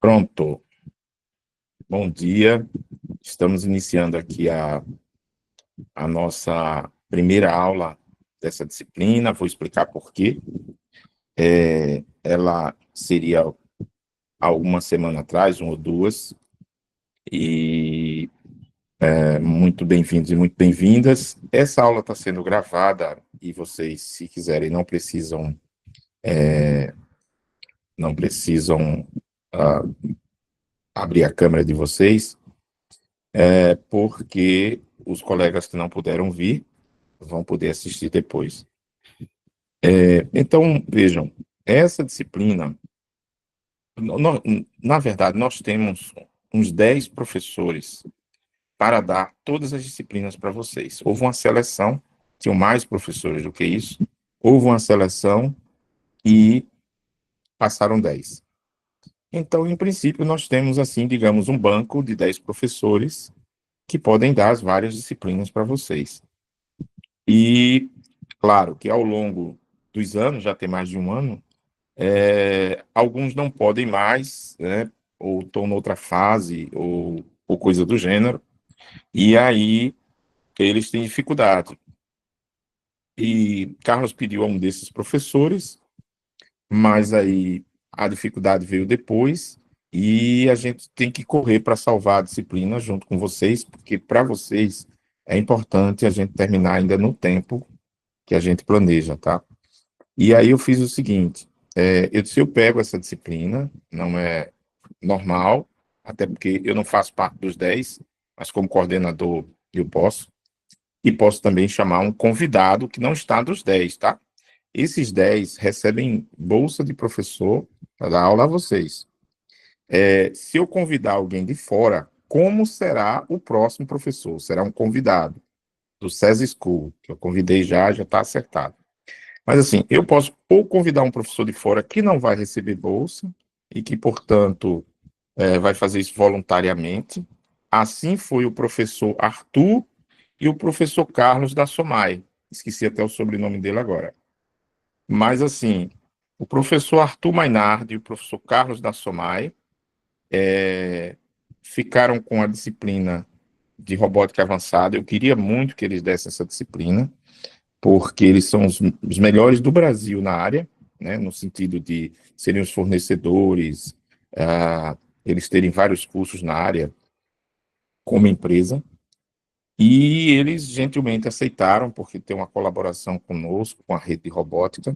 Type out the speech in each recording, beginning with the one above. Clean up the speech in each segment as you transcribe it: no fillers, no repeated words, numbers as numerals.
Pronto. Bom dia. Estamos iniciando aqui a nossa primeira aula dessa disciplina. Vou explicar por quê. Ela seria há uma semana atrás, uma ou duas, e muito bem-vindos e muito bem-vindas. Essa aula está sendo gravada e vocês, se quiserem, não precisam ah, abrir a câmera de vocês, porque os colegas que não puderam vir vão poder assistir depois. Então, vejam, essa disciplina, na verdade, nós temos uns 10 professores para dar todas as disciplinas para vocês. Houve uma seleção, tinham mais professores do que isso, houve uma seleção e passaram 10. Então, em princípio, nós temos, assim, digamos, um banco de 10 professores que podem dar as várias disciplinas para vocês. E, claro, que ao longo dos anos, já tem mais de um ano, alguns não podem mais, né, ou estão noutra fase, ou coisa do gênero, e aí eles têm dificuldade. E Carlos pediu a um desses professores, mas aí a dificuldade veio depois, e a gente tem que correr para salvar a disciplina junto com vocês, porque para vocês é importante a gente terminar ainda no tempo que a gente planeja, tá? E aí eu fiz o seguinte, eu pego essa disciplina, não é normal, até porque eu não faço parte dos 10, mas como coordenador eu posso, e posso também chamar um convidado que não está dos 10, tá? Esses 10 recebem bolsa de professor para dar aula a vocês. Se eu convidar alguém de fora, como será o próximo professor? Será um convidado do SESI School, que eu convidei já está acertado. Mas assim, eu posso ou convidar um professor de fora que não vai receber bolsa e que, portanto, vai fazer isso voluntariamente. Assim foi o professor Arthur e o professor Carlos da SOMAI. Esqueci até o sobrenome dele agora. Mas, assim, o professor Arthur Mainardi e o professor Carlos da SOMAI ficaram com a disciplina de robótica avançada. Eu queria muito que eles dessem essa disciplina, porque eles são os melhores do Brasil na área, né, no sentido de serem os fornecedores, eles terem vários cursos na área como empresa, e eles gentilmente aceitaram, porque tem uma colaboração conosco, com a rede de robótica.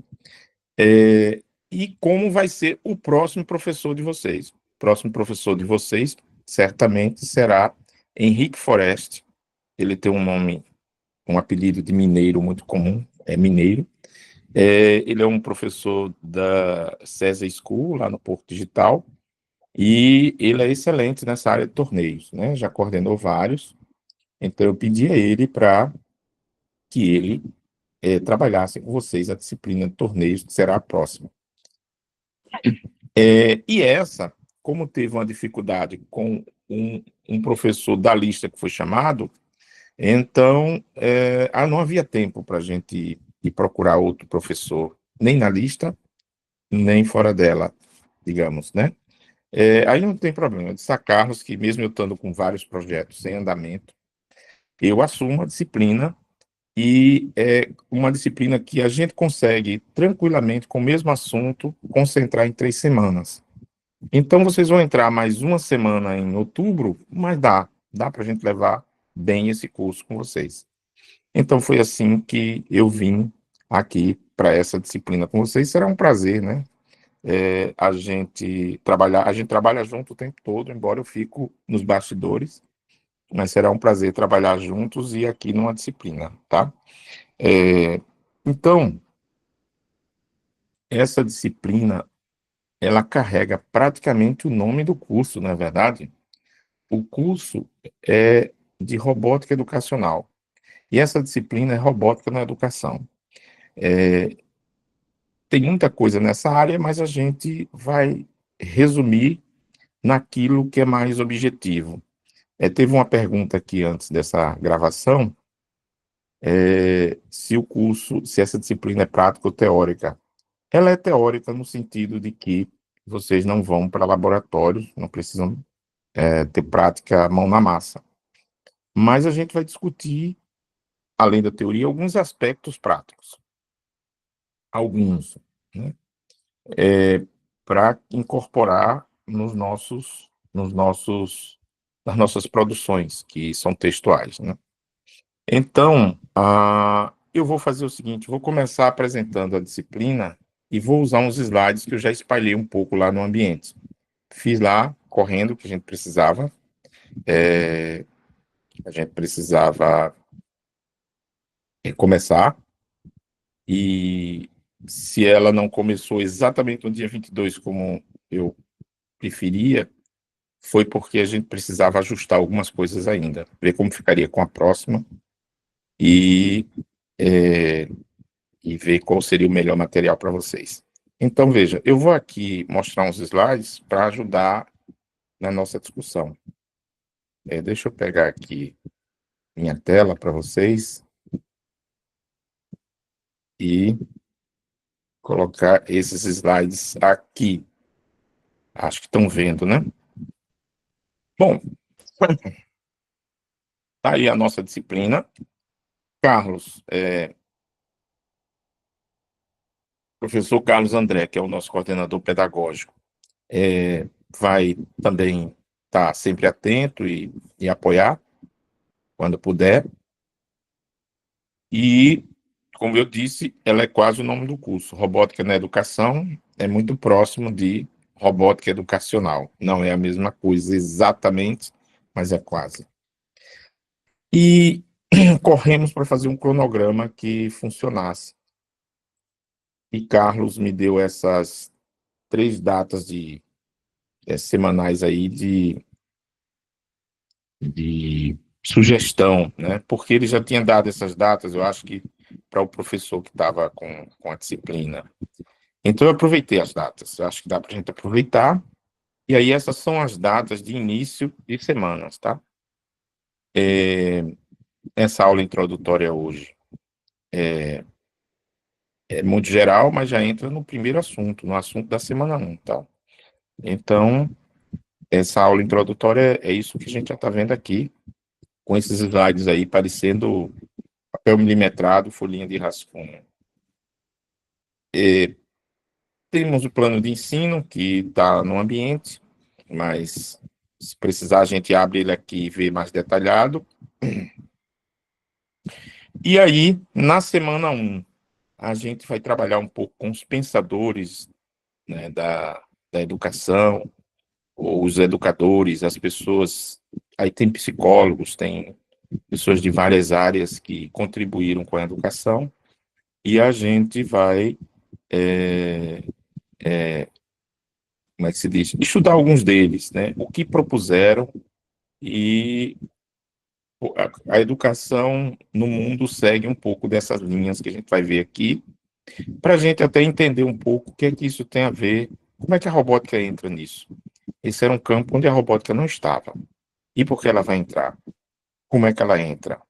E como vai ser o próximo professor de vocês? O próximo professor de vocês certamente será Henrique Forest. Ele tem um nome, um apelido de mineiro muito comum, é mineiro. Ele é um professor da CESA School, lá no Porto Digital, e ele é excelente nessa área de torneios, né? Já coordenou vários, então eu pedi a ele para que ele trabalhasse com vocês a disciplina de torneios, que será a próxima. E essa, como teve uma dificuldade com um professor da lista que foi chamado, então não havia tempo para a gente ir procurar outro professor, nem na lista, nem fora dela, digamos, né? Aí não tem problema. Eu disse a Carlos que, mesmo eu estando com vários projetos em andamento, eu assumo a disciplina, e é uma disciplina que a gente consegue tranquilamente, com o mesmo assunto, concentrar em 3 semanas. Então, vocês vão entrar mais uma semana em outubro, mas dá para a gente levar bem esse curso com vocês. Então, foi assim que eu vim aqui para essa disciplina com vocês. Será um prazer, né? A gente trabalha junto o tempo todo, embora eu fico nos bastidores, mas será um prazer trabalhar juntos e aqui numa disciplina, tá? Então, essa disciplina, ela carrega praticamente o nome do curso, não é verdade? O curso é de robótica educacional. E essa disciplina é robótica na educação. Tem muita coisa nessa área, mas a gente vai resumir naquilo que é mais objetivo. Teve uma pergunta aqui antes dessa gravação, se essa disciplina é prática ou teórica. Ela é teórica no sentido de que vocês não vão para laboratórios, não precisam ter prática mão na massa. Mas a gente vai discutir, além da teoria, alguns aspectos práticos. Alguns, né? Para incorporar nas nossas produções, que são textuais, né? Então, eu vou fazer o seguinte, vou começar apresentando a disciplina e vou usar uns slides que eu já espalhei um pouco lá no ambiente. Fiz lá, correndo, o que a gente precisava começar, e se ela não começou exatamente no dia 22, como eu preferia, foi porque a gente precisava ajustar algumas coisas ainda, ver como ficaria com a próxima e, é, e ver qual seria o melhor material para vocês. Então, veja, eu vou aqui mostrar uns slides para ajudar na nossa discussão. Deixa eu pegar aqui minha tela para vocês e colocar esses slides aqui. Acho que estão vendo, né? Bom, tá aí a nossa disciplina. Carlos, professor Carlos André, que é o nosso coordenador pedagógico, vai também estar sempre atento e apoiar quando puder. E, como eu disse, ela é quase o nome do curso. Robótica na Educação é muito próximo de robótica educacional. Não é a mesma coisa exatamente, mas é quase. E corremos para fazer um cronograma que funcionasse. E Carlos me deu essas 3 datas semanais aí de sugestão, né? Porque ele já tinha dado essas datas, eu acho que para o professor que estava com a disciplina. Então, eu aproveitei as datas, eu acho que dá para a gente aproveitar. E aí, essas são as datas de início de semanas, tá? Essa aula introdutória hoje é muito geral, mas já entra no primeiro assunto, no assunto da semana 1, tá? Então, essa aula introdutória é isso que a gente já está vendo aqui, com esses slides aí parecendo papel milimetrado, folhinha de rascunho. Temos o plano de ensino, que está no ambiente, mas se precisar a gente abre ele aqui e vê mais detalhado. E aí, na semana 1, a gente vai trabalhar um pouco com os pensadores, né, da educação, os educadores, as pessoas. Aí tem psicólogos, tem pessoas de várias áreas que contribuíram com a educação, e a gente vai, como é que se diz? Estudar alguns deles, né? O que propuseram, e a educação no mundo segue um pouco dessas linhas que a gente vai ver aqui, para a gente até entender um pouco o que é que isso tem a ver, como é que a robótica entra nisso. Esse era um campo onde a robótica não estava. E por que ela vai entrar? Como é que ela entra?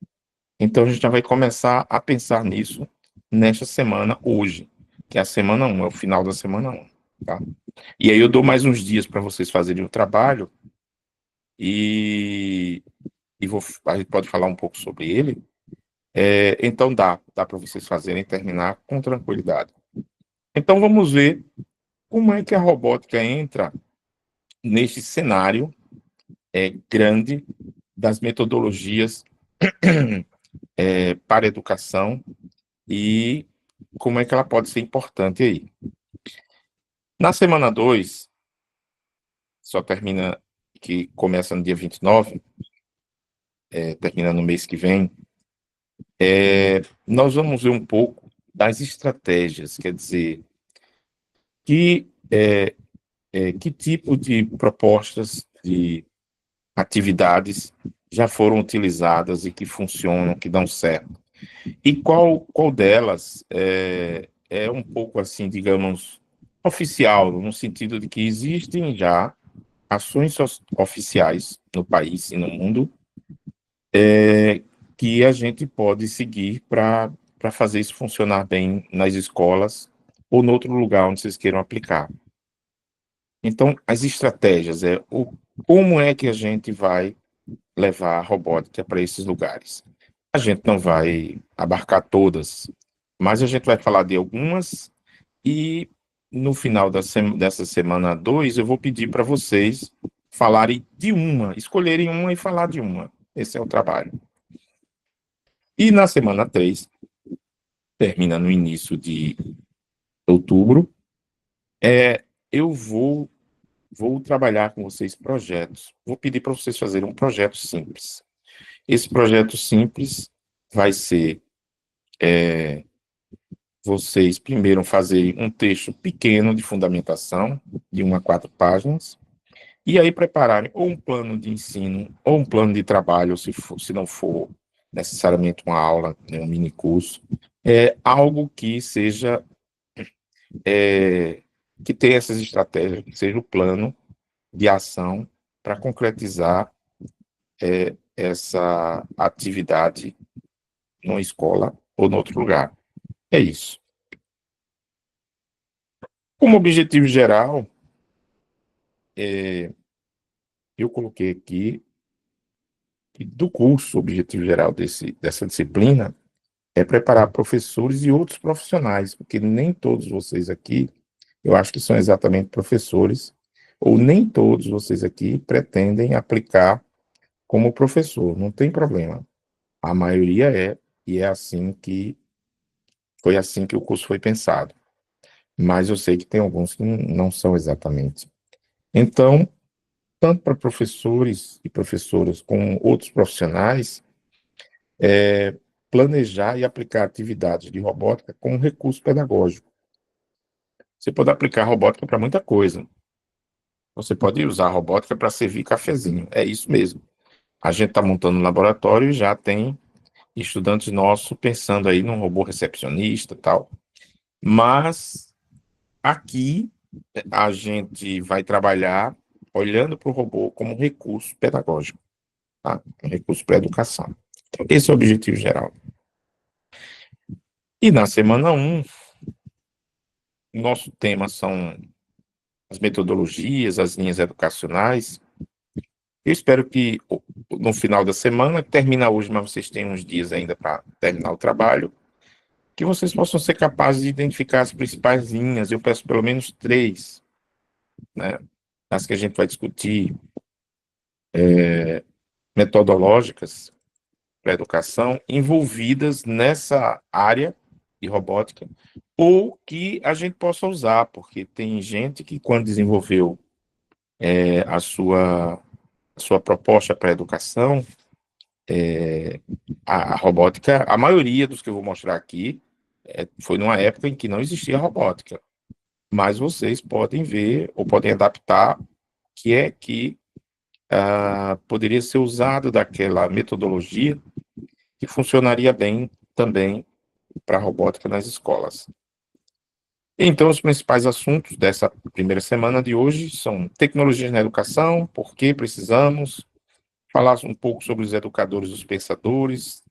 Então, a gente já vai começar a pensar nisso nesta semana, hoje, que é a semana 1, é o final da semana 1. Tá? E aí eu dou mais uns dias para vocês fazerem o trabalho e, a gente pode falar um pouco sobre ele. Então, dá para vocês fazerem e terminar com tranquilidade. Então, vamos ver como é que a robótica entra neste cenário grande das metodologias para a educação e como é que ela pode ser importante aí. Na semana 2, só termina, que começa no dia 29, termina no mês que vem, nós vamos ver um pouco das estratégias, quer dizer, que tipo de propostas, de atividades já foram utilizadas e que funcionam, que dão certo. E qual delas é um pouco assim, digamos, oficial, no sentido de que existem já ações oficiais no país e no mundo que a gente pode seguir para fazer isso funcionar bem nas escolas ou em outro lugar onde vocês queiram aplicar. Então, as estratégias como é que a gente vai levar a robótica para esses lugares. A gente não vai abarcar todas, mas a gente vai falar de algumas e no final dessa semana 2 eu vou pedir para vocês falarem de uma, escolherem uma e falar de uma. Esse é o trabalho. E na semana 3, termina no início de outubro, eu vou trabalhar com vocês projetos. Vou pedir para vocês fazerem um projeto simples. Esse projeto simples vai ser vocês primeiro fazerem um texto pequeno de fundamentação, de 1 a 4 páginas, e aí prepararem ou um plano de ensino, ou um plano de trabalho, se não for necessariamente uma aula, né, um mini curso, algo que seja, que tenha essas estratégias, que seja o plano de ação para concretizar essa atividade numa escola ou em outro lugar. É isso. Como objetivo geral, eu coloquei aqui que do curso, o objetivo geral dessa disciplina é preparar professores e outros profissionais, porque nem todos vocês aqui, eu acho que são exatamente professores, ou nem todos vocês aqui pretendem aplicar como professor, não tem problema. A maioria e foi assim que o curso foi pensado. Mas eu sei que tem alguns que não são exatamente. Então, tanto para professores e professoras como outros profissionais, planejar e aplicar atividades de robótica como recurso pedagógico. Você pode aplicar robótica para muita coisa. Você pode usar a robótica para servir cafezinho. É isso mesmo. A gente está montando um laboratório e já tem estudantes nossos pensando aí num robô recepcionista e tal. Mas aqui a gente vai trabalhar olhando para o robô como recurso pedagógico, tá? Um recurso para a educação. Então, esse é o objetivo geral. E na semana 1, nosso tema são as metodologias, as linhas educacionais. Eu espero que no final da semana, que termina hoje, mas vocês têm uns dias ainda para terminar o trabalho, que vocês possam ser capazes de identificar as principais linhas. Eu peço pelo menos 3, né? As que a gente vai discutir, metodológicas para a educação, envolvidas nessa área de robótica, ou que a gente possa usar, porque tem gente que, quando desenvolveu a sua proposta para a educação, a robótica, a maioria dos que eu vou mostrar aqui, foi numa época em que não existia robótica, mas vocês podem ver ou podem adaptar que é que poderia ser usado daquela metodologia que funcionaria bem também para a robótica nas escolas. Então, os principais assuntos dessa primeira semana de hoje são tecnologias na educação, por que precisamos, falar um pouco sobre os educadores, os pensadores,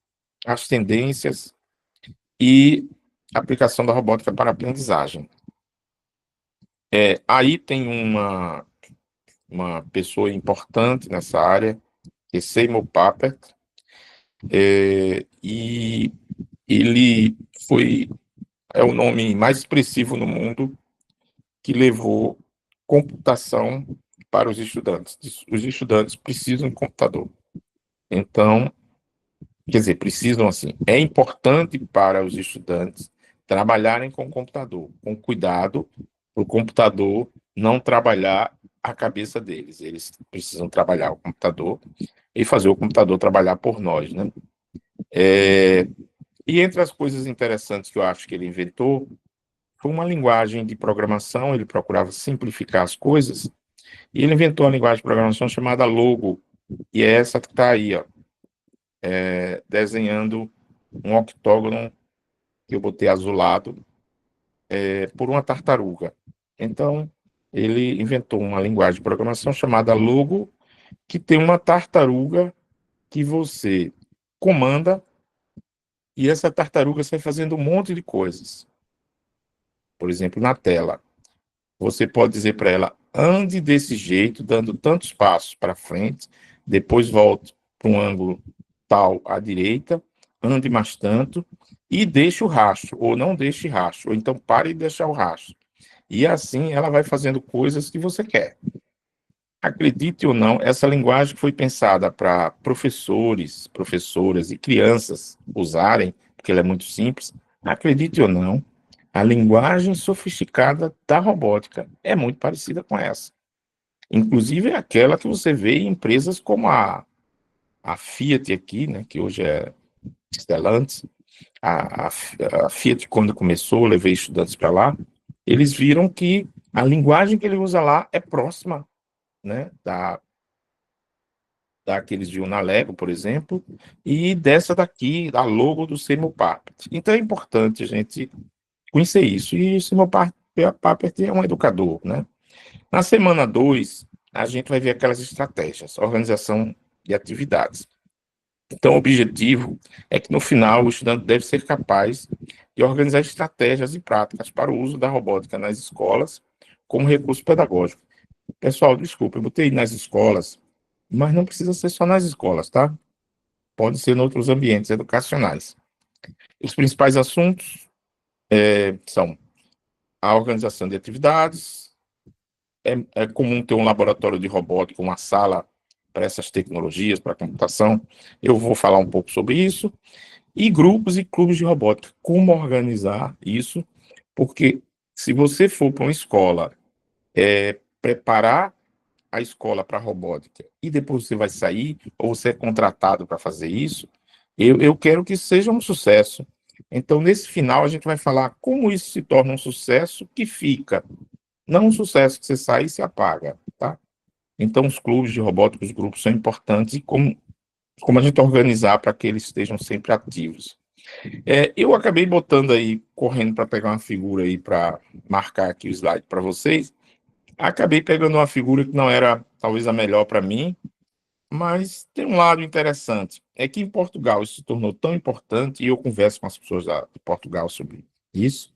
as tendências e aplicação da robótica para a aprendizagem. Aí tem uma pessoa importante nessa área, que é Seymour Papert, e ele é o nome mais expressivo no mundo que levou computação para os estudantes. Os estudantes precisam de computador. Então, quer dizer, precisam assim. É importante para os estudantes trabalharem com o computador, com cuidado, para o computador não trabalhar a cabeça deles. Eles precisam trabalhar o computador e fazer o computador trabalhar por nós, né? E entre as coisas interessantes que eu acho que ele inventou, foi uma linguagem de programação, ele procurava simplificar as coisas, e ele inventou uma linguagem de programação chamada Logo, e é essa que está aí, ó, desenhando um octógono que eu botei azulado, por uma tartaruga. Então, ele inventou uma linguagem de programação chamada Logo, que tem uma tartaruga que você comanda, e essa tartaruga sai fazendo um monte de coisas. Por exemplo, na tela, você pode dizer para ela, ande desse jeito, dando tantos passos para frente, depois volte para um ângulo tal à direita, ande mais tanto e deixe o rastro, ou não deixe rastro, ou então pare de deixar o rastro. E assim ela vai fazendo coisas que você quer. Acredite ou não, essa linguagem foi pensada para professores, professoras e crianças usarem, porque ela é muito simples. Acredite ou não, a linguagem sofisticada da robótica é muito parecida com essa. Inclusive é aquela que você vê em empresas como a Fiat aqui, né, que hoje é Stellantis. A Fiat, quando começou, eu levei estudantes para lá, eles viram que a linguagem que ele usa lá é próxima, né, da que eles viam na Lego, por exemplo, e dessa daqui, a logo do Seymour Papert. Então é importante a gente conhecer isso. E o Seymour Papert é um educador, né? Na semana 2, a gente vai ver aquelas estratégias, organização de atividades. Então, o objetivo é que, no final, o estudante deve ser capaz de organizar estratégias e práticas para o uso da robótica nas escolas como recurso pedagógico. Pessoal, desculpa, eu botei nas escolas, mas não precisa ser só nas escolas, tá? Pode ser em outros ambientes educacionais. Os principais assuntos são a organização de atividades. É comum ter um laboratório de robótica, uma sala para essas tecnologias, para a computação. Eu vou falar um pouco sobre isso. E grupos e clubes de robótica, como organizar isso, porque se você for para uma escola, preparar a escola para robótica e depois você vai sair, ou você é contratado para fazer isso, eu quero que seja um sucesso. Então, nesse final, a gente vai falar como isso se torna um sucesso que fica, não um sucesso que você sai e se apaga, tá? Então, os clubes de robótica, os grupos são importantes e como a gente organizar para que eles estejam sempre ativos. Eu acabei botando aí, correndo para pegar uma figura aí para marcar aqui o slide para vocês. Acabei pegando uma figura que não era talvez a melhor para mim, mas tem um lado interessante. É que em Portugal isso se tornou tão importante, e eu converso com as pessoas de Portugal sobre isso,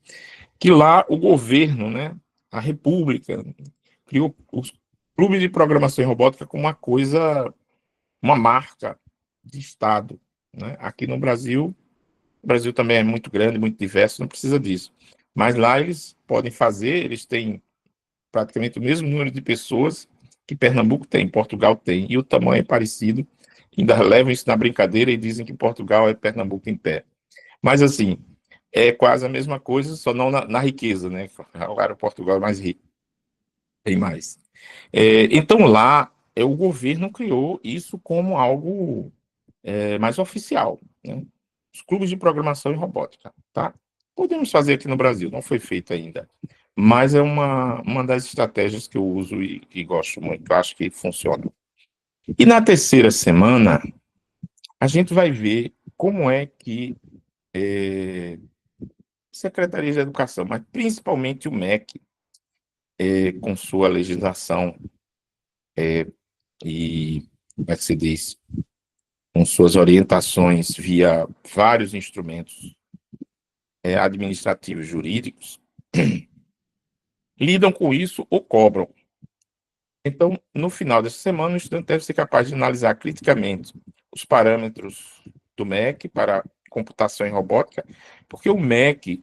que lá o governo, né, a República, criou os clubes de programação em robótica como uma coisa, uma marca de Estado. Né? Aqui no Brasil, o Brasil também é muito grande, muito diverso, não precisa disso. Mas lá eles podem fazer, eles têm praticamente o mesmo número de pessoas que Pernambuco tem, Portugal tem, e o tamanho é parecido. Ainda levam isso na brincadeira e dizem que Portugal é Pernambuco em pé. Mas, assim, é quase a mesma coisa, só não na riqueza, né? Agora Portugal é mais rico, tem mais. Então, lá, o governo criou isso como algo mais oficial, né? Os clubes de programação e robótica, tá? Podemos fazer aqui no Brasil, não foi feito ainda, mas é uma das estratégias que eu uso e gosto muito, acho que funciona. E na terceira semana, a gente vai ver como é que Secretaria de Educação, mas principalmente o MEC, com sua legislação e, como é que se diz, com suas orientações via vários instrumentos administrativos jurídicos, lidam com isso ou cobram. Então, no final dessa semana, o estudante deve ser capaz de analisar criticamente os parâmetros do MEC para computação em robótica, porque o MEC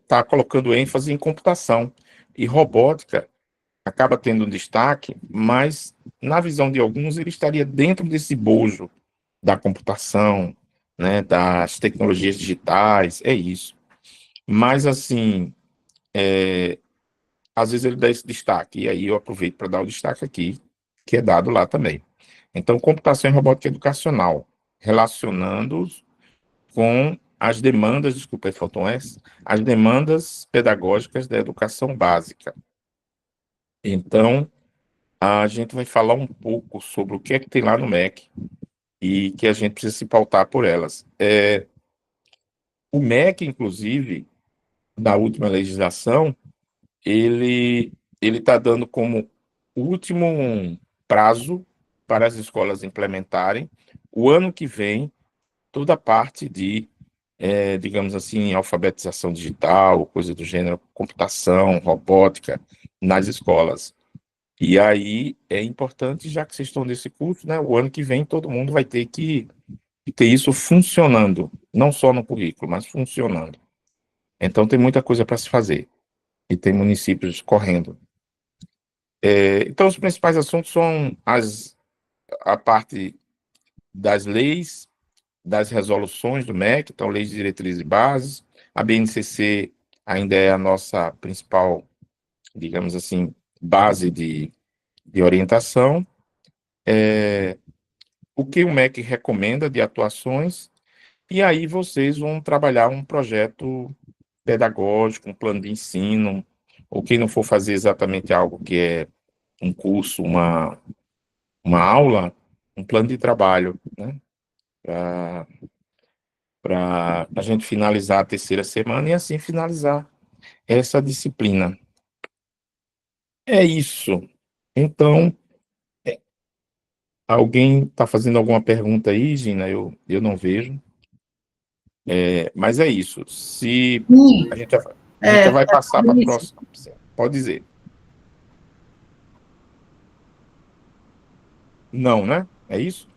está colocando ênfase em computação, e robótica acaba tendo um destaque, mas, na visão de alguns, ele estaria dentro desse bojo da computação, né, das tecnologias digitais, é isso. Mas, assim, às vezes ele dá esse destaque, e aí eu aproveito para dar o destaque aqui, que é dado lá também. Então, computação e robótica educacional, relacionando-os com as demandas, desculpa, aí faltou um S, as demandas pedagógicas da educação básica. Então, a gente vai falar um pouco sobre o que é que tem lá no MEC e que a gente precisa se pautar por elas. O MEC, inclusive, da última legislação, ele está dando como último prazo para as escolas implementarem o ano que vem toda a parte de, digamos assim, alfabetização digital, coisa do gênero, computação, robótica. nas escolas. E aí é importante, já que vocês estão nesse curso, né, o ano que vem todo mundo vai ter que ter isso funcionando, não só no currículo, mas funcionando. Então tem muita coisa para se fazer, e tem municípios correndo. Então os principais assuntos são a parte das leis, das resoluções do MEC, então leis de diretrizes e bases, a BNCC ainda é a nossa principal, digamos assim, base de orientação, o que o MEC recomenda de atuações, e aí vocês vão trabalhar um projeto pedagógico, um plano de ensino, ou quem não for fazer exatamente algo que é um curso, uma aula, um plano de trabalho, né? Para a gente finalizar a terceira semana e assim finalizar essa disciplina. É isso. Então, alguém está fazendo alguma pergunta aí, Gina? Eu não vejo. Mas é isso. Se Sim, a gente já vai passar para a Fabrício. próxima. Pode dizer. Não, né? É isso?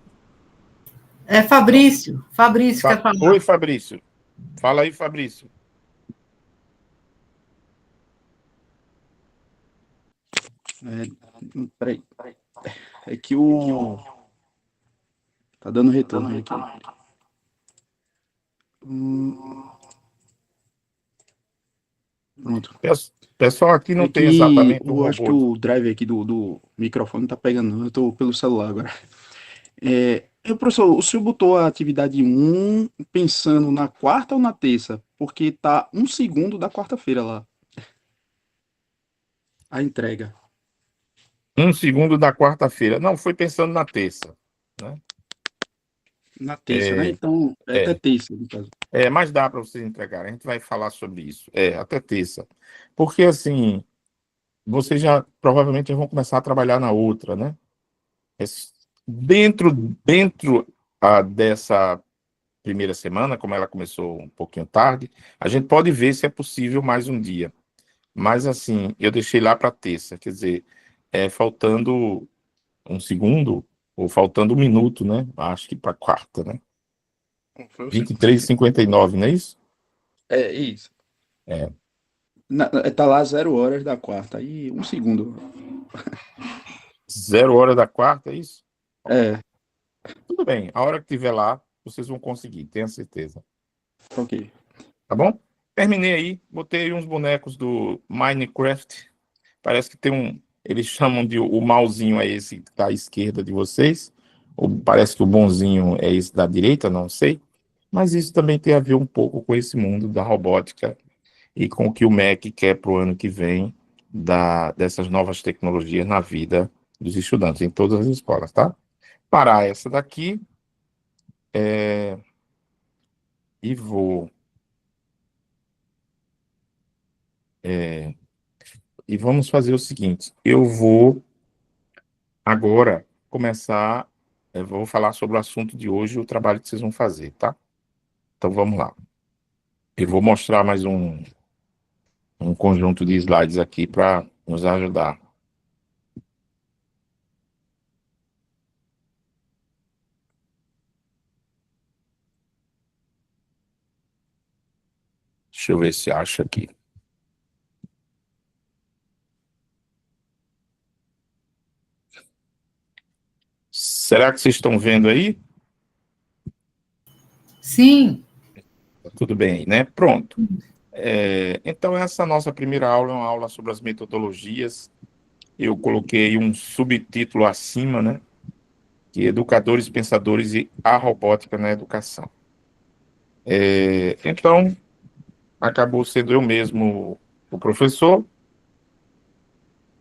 É Fabrício. Fabrício quer Oi, falar. Fabrício. Fala aí, Fabrício. Peraí. É que o. Tá dando retorno aqui. Pronto. Pessoal, aqui não É tem que exatamente o eu acho que robô. o drive aqui do microfone tá pegando. Não. Eu tô pelo celular agora. Professor, o senhor botou a atividade um pensando na quarta ou na terça? Porque tá um segundo da quarta-feira lá. A entrega. Um segundo da quarta-feira. Não, foi pensando na terça. Né? Na terça, né? É, Então, é até é, terça, no caso. mas dá para vocês entregarem. A gente vai falar sobre isso. Até terça. Porque, assim, vocês já provavelmente já vão começar a trabalhar na outra, né? Es- dentro dessa primeira semana, como ela começou um pouquinho tarde, a gente pode ver se é possível mais um dia. Mas, assim, eu deixei lá para terça, quer dizer, faltando um segundo, ou faltando um minuto, né? Acho que para quarta, né? Foi o segundo. 23h59, não é isso? É isso. É. Tá lá 0 horas da quarta. Aí, um segundo. 0 hora da quarta, é isso? É, Tudo bem, a hora que tiver lá, vocês vão conseguir, tenha certeza. ok. Tá bom? Terminei aí, botei uns bonecos do Minecraft. Parece que tem um. Eles chamam de o malzinho é esse que está à esquerda de vocês. Ou parece que o bonzinho é esse da direita, não sei. Mas isso também tem a ver um pouco com esse mundo da robótica e com o que o MEC quer para o ano que vem dessas novas tecnologias na vida dos estudantes, em todas as escolas, tá? Parar essa daqui e vou. E vamos fazer o seguinte: eu vou agora começar, vou falar sobre o assunto de hoje e o trabalho que vocês vão fazer, tá? Então vamos lá. Eu vou mostrar mais um conjunto de slides aqui para nos ajudar. Deixa eu ver se acha aqui. Será que vocês estão vendo aí? Sim, Tá tudo bem aí, né? Pronto. Então, essa nossa primeira aula é uma aula sobre as metodologias. Eu coloquei um subtítulo acima, né? Que é Educadores, Pensadores e a Robótica na Educação. Então, acabou sendo eu mesmo o professor.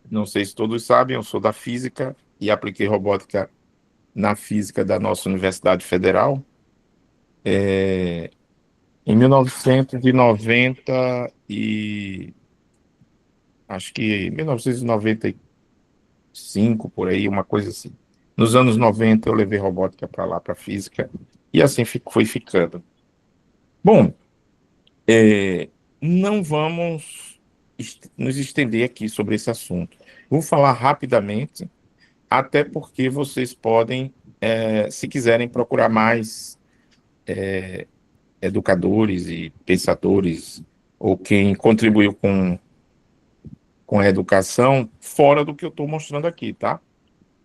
Não sei se todos sabem, eu sou da física e apliquei robótica na física da nossa Universidade Federal. Em 1990 acho que 1995 por aí, uma coisa assim. Nos anos 90 eu levei robótica para lá, para física, e assim foi ficando. Bom, não vamos. nos estender aqui sobre esse assunto. Vou falar rapidamente, até porque vocês podem, se quiserem procurar mais educadores e pensadores, ou quem contribuiu com a educação, fora do que eu estou mostrando aqui, tá?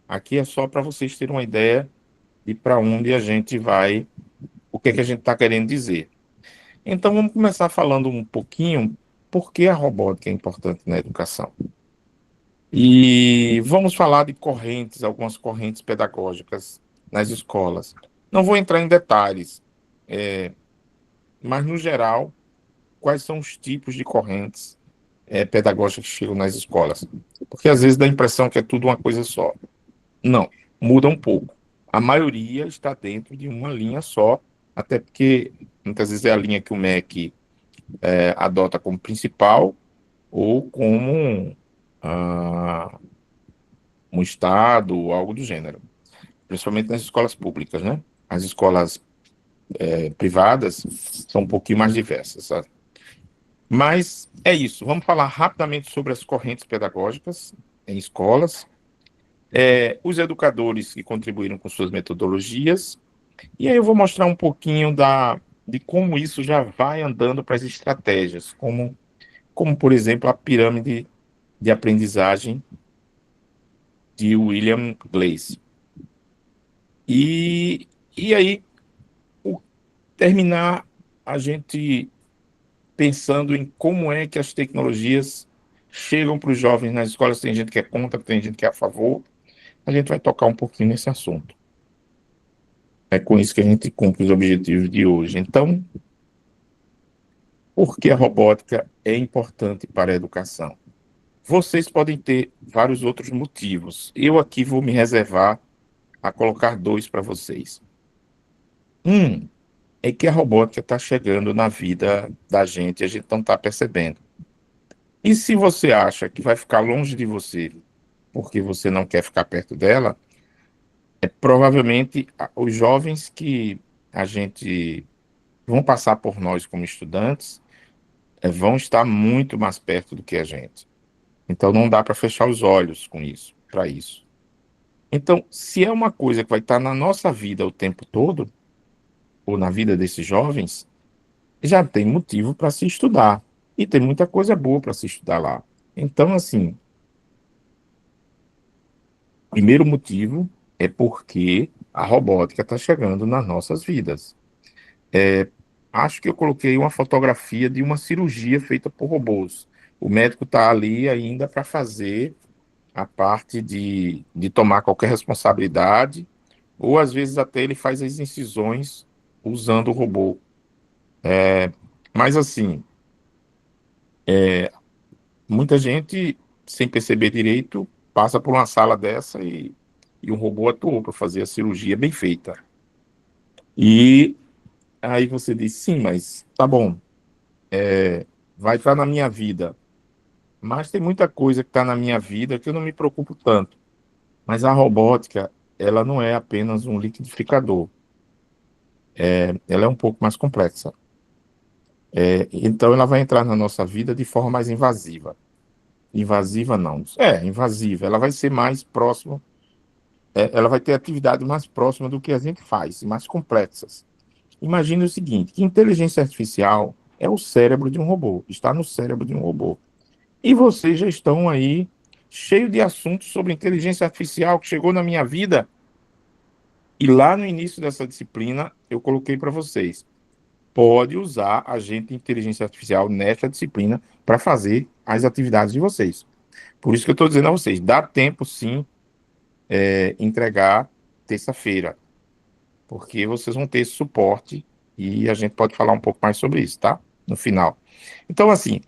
Aqui é só para vocês terem uma ideia de para onde a gente vai, o que é que a gente está querendo dizer. Então, vamos começar falando um pouquinho por que a robótica é importante na educação. E vamos falar de correntes, algumas correntes pedagógicas nas escolas. Não vou entrar em detalhes, mas, no geral, quais são os tipos de correntes pedagógicas que chegam nas escolas? Porque, às vezes, dá a impressão que é tudo uma coisa só. Não, muda um pouco. A maioria está dentro de uma linha só, até porque, muitas vezes, é a linha que o MEC adota como principal ou como um Estado ou algo do gênero, principalmente nas escolas públicas, né? As escolas privadas são um pouquinho mais diversas, sabe? Mas é isso, vamos falar rapidamente sobre as correntes pedagógicas em escolas, os educadores que contribuíram com suas metodologias, e aí eu vou mostrar um pouquinho de como isso já vai andando para as estratégias, como, por exemplo, a pirâmide de aprendizagem de William Glaze. E aí, terminar a gente pensando em como é que as tecnologias chegam para os jovens nas escolas. Tem gente que é contra, tem gente que é a favor. A gente vai tocar um pouquinho nesse assunto. É com isso que a gente cumpre os objetivos de hoje. Então, por que a robótica é importante para a educação? Vocês podem ter vários outros motivos. Eu aqui vou me reservar a colocar dois para vocês. É que a robótica está chegando na vida da gente e a gente não está percebendo. E se você acha que vai ficar longe de você porque você não quer ficar perto dela, provavelmente os jovens que a gente vão passar por nós como estudantes vão estar muito mais perto do que a gente. Então não dá para fechar os olhos com isso, para isso. Então, se é uma coisa que vai estar na nossa vida o tempo todo, ou na vida desses jovens, já tem motivo para se estudar. E tem muita coisa boa para se estudar lá. Então, assim, primeiro motivo é porque a robótica está chegando nas nossas vidas. Acho que eu coloquei uma fotografia de uma cirurgia feita por robôs. O médico está ali ainda para fazer a parte de tomar qualquer responsabilidade, ou às vezes até ele faz as incisões usando o robô. Mas assim, muita gente, sem perceber direito, passa por uma sala dessa e um robô atuou para fazer a cirurgia bem feita. E aí você diz, sim, mas tá bom, vai estar na minha vida. Mas tem muita coisa que está na minha vida que eu não me preocupo tanto. Mas a robótica, ela não é apenas um liquidificador. Ela é um pouco mais complexa. Então ela vai entrar na nossa vida de forma mais invasiva. Invasiva não. Invasiva. Ela vai ser mais próxima, ela vai ter atividade mais próxima do que a gente faz, mais complexas. Imagine o seguinte, que inteligência artificial é o cérebro de um robô, está no cérebro de um robô. E vocês já estão aí cheio de assuntos sobre inteligência artificial que chegou na minha vida. E lá no início dessa disciplina, eu coloquei para vocês, pode usar agente de inteligência artificial nesta disciplina para fazer as atividades de vocês. Por isso que eu estou dizendo a vocês, dá tempo sim entregar terça-feira, porque vocês vão ter esse suporte e a gente pode falar um pouco mais sobre isso, tá? No final. Então, assim,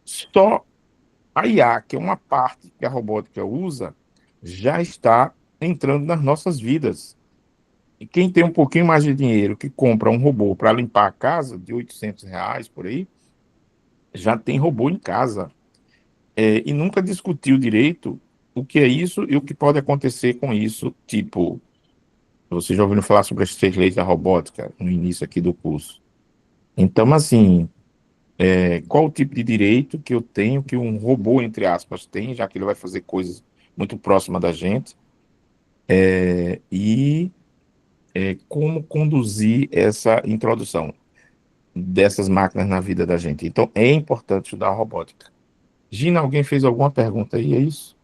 só a IA, que é uma parte que a robótica usa, já está entrando nas nossas vidas. E quem tem um pouquinho mais de dinheiro, que compra um robô para limpar a casa, de R$ 800 por aí, já tem robô em casa. E nunca discutiu direito o que é isso e o que pode acontecer com isso. Tipo, você já ouviu falar sobre as 3 leis da robótica no início aqui do curso. Então, assim, Qual o tipo de direito que eu tenho, que um robô, entre aspas, tem, já que ele vai fazer coisas muito próximas da gente, e como conduzir essa introdução dessas máquinas na vida da gente. Então, é importante estudar a robótica. Gina, alguém fez alguma pergunta aí, é isso?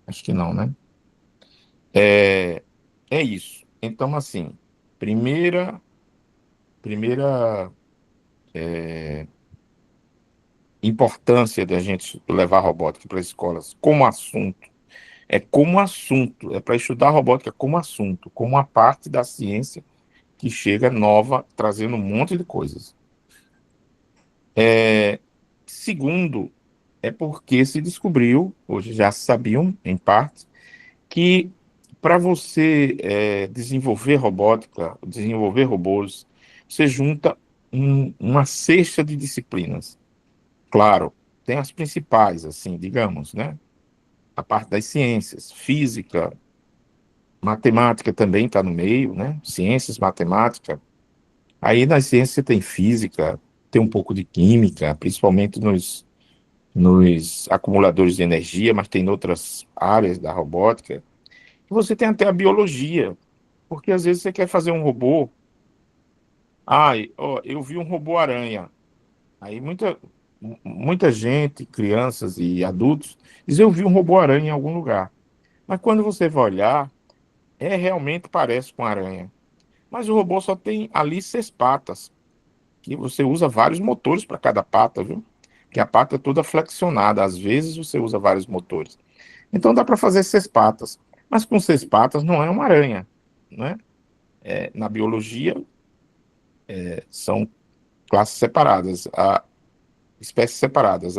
Acho que não, né? É, é isso. Então, assim, primeira importância da gente levar a robótica para as escolas como assunto, é para estudar a robótica como assunto, como uma parte da ciência que chega nova, trazendo um monte de coisas. Segundo, é porque se descobriu, hoje já se sabiam, em parte, que para você desenvolver robótica, desenvolver robôs, você junta uma cesta de disciplinas. Claro, tem as principais, assim, digamos, né? A parte das ciências, física, matemática também está no meio, né? Ciências, matemática. Aí nas ciências você tem física, tem um pouco de química, principalmente nos acumuladores de energia, mas tem outras áreas da robótica. E você tem até a biologia, porque às vezes você quer fazer um robô. Ai, ó, eu vi um robô aranha. Aí muita gente, crianças e adultos, diz eu vi um robô aranha em algum lugar. Mas quando você vai olhar, realmente parece com aranha. Mas o robô só tem ali 6 patas, que você usa vários motores para cada pata, viu? Que a pata é toda flexionada, às vezes você usa vários motores. Então dá para fazer 6 patas, mas com 6 patas não é uma aranha, né? Na biologia são classes separadas, espécies separadas.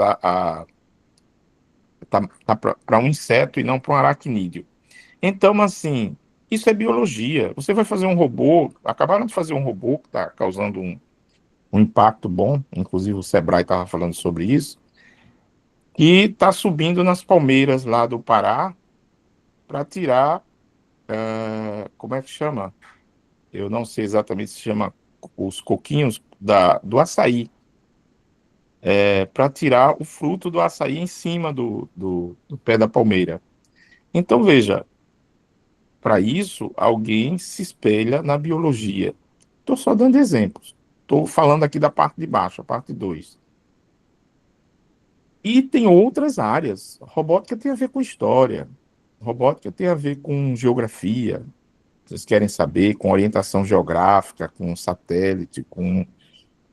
Tá para um inseto e não para um aracnídeo. Então, assim, isso é biologia. Você vai fazer um robô, acabaram de fazer um robô que está causando um impacto bom, inclusive o Sebrae estava falando sobre isso, que está subindo nas palmeiras lá do Pará para tirar, como é que chama? Eu não sei exatamente se chama os coquinhos do açaí, para tirar o fruto do açaí em cima do pé da palmeira. Então, veja, para isso, alguém se espelha na biologia. Estou só dando exemplos. Estou falando aqui da parte de baixo, a parte 2. E tem outras áreas. Robótica tem a ver com história. Robótica tem a ver com geografia. Vocês querem saber, com orientação geográfica, com satélite, com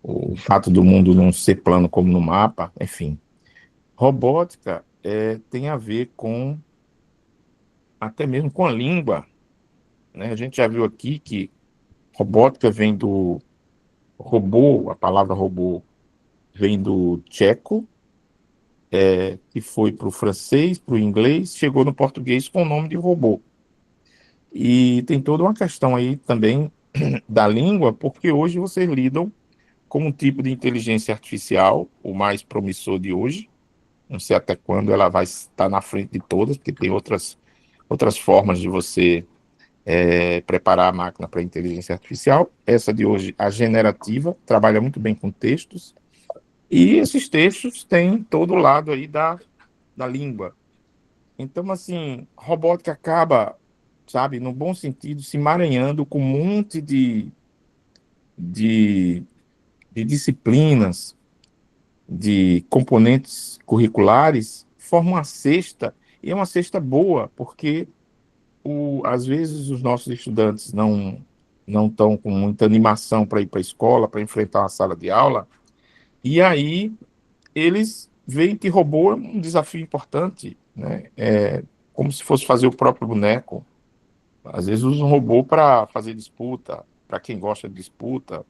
o fato do mundo não ser plano como no mapa, enfim. Robótica tem a ver com até mesmo com a língua, né? A gente já viu aqui que robótica vem do robô, a palavra robô vem do tcheco, que foi para o francês, para o inglês, chegou no português com o nome de robô. E tem toda uma questão aí também da língua, porque hoje vocês lidam com um tipo de inteligência artificial, o mais promissor de hoje. Não sei até quando ela vai estar na frente de todas, porque tem outras formas de você preparar a máquina para inteligência artificial. Essa de hoje, a generativa, trabalha muito bem com textos. E esses textos têm todo o lado aí da língua. Então, assim, robótica acaba, sabe, no bom sentido, se emaranhando com um monte de, de disciplinas, de componentes curriculares, forma uma cesta, e é uma cesta boa, porque às vezes os nossos estudantes não estão com muita animação para ir para a escola, para enfrentar uma sala de aula, e aí eles veem que robô é um desafio importante, né? Como se fosse fazer o próprio boneco. Às vezes usa um robô para fazer disputa, para quem gosta de disputa.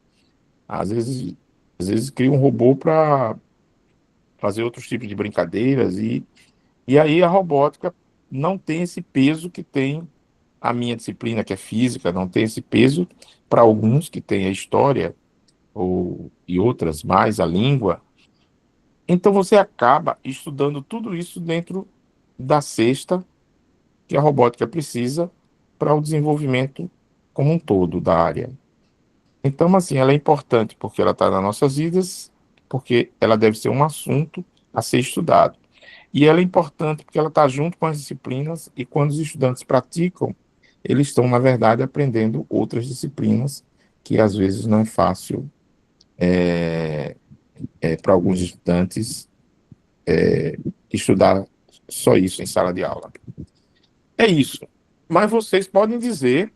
Às vezes, às vezes cria um robô para fazer outros tipos de brincadeiras. E aí a robótica não tem esse peso que tem a minha disciplina, que é física, não tem esse peso para alguns que têm a história e outras mais, a língua. Então você acaba estudando tudo isso dentro da cesta que a robótica precisa para o desenvolvimento como um todo da área. Então, assim, ela é importante porque ela está nas nossas vidas, porque ela deve ser um assunto a ser estudado. E ela é importante porque ela está junto com as disciplinas e quando os estudantes praticam, eles estão, na verdade, aprendendo outras disciplinas que às vezes não é fácil para alguns estudantes estudar só isso em sala de aula. É isso. Mas vocês podem dizer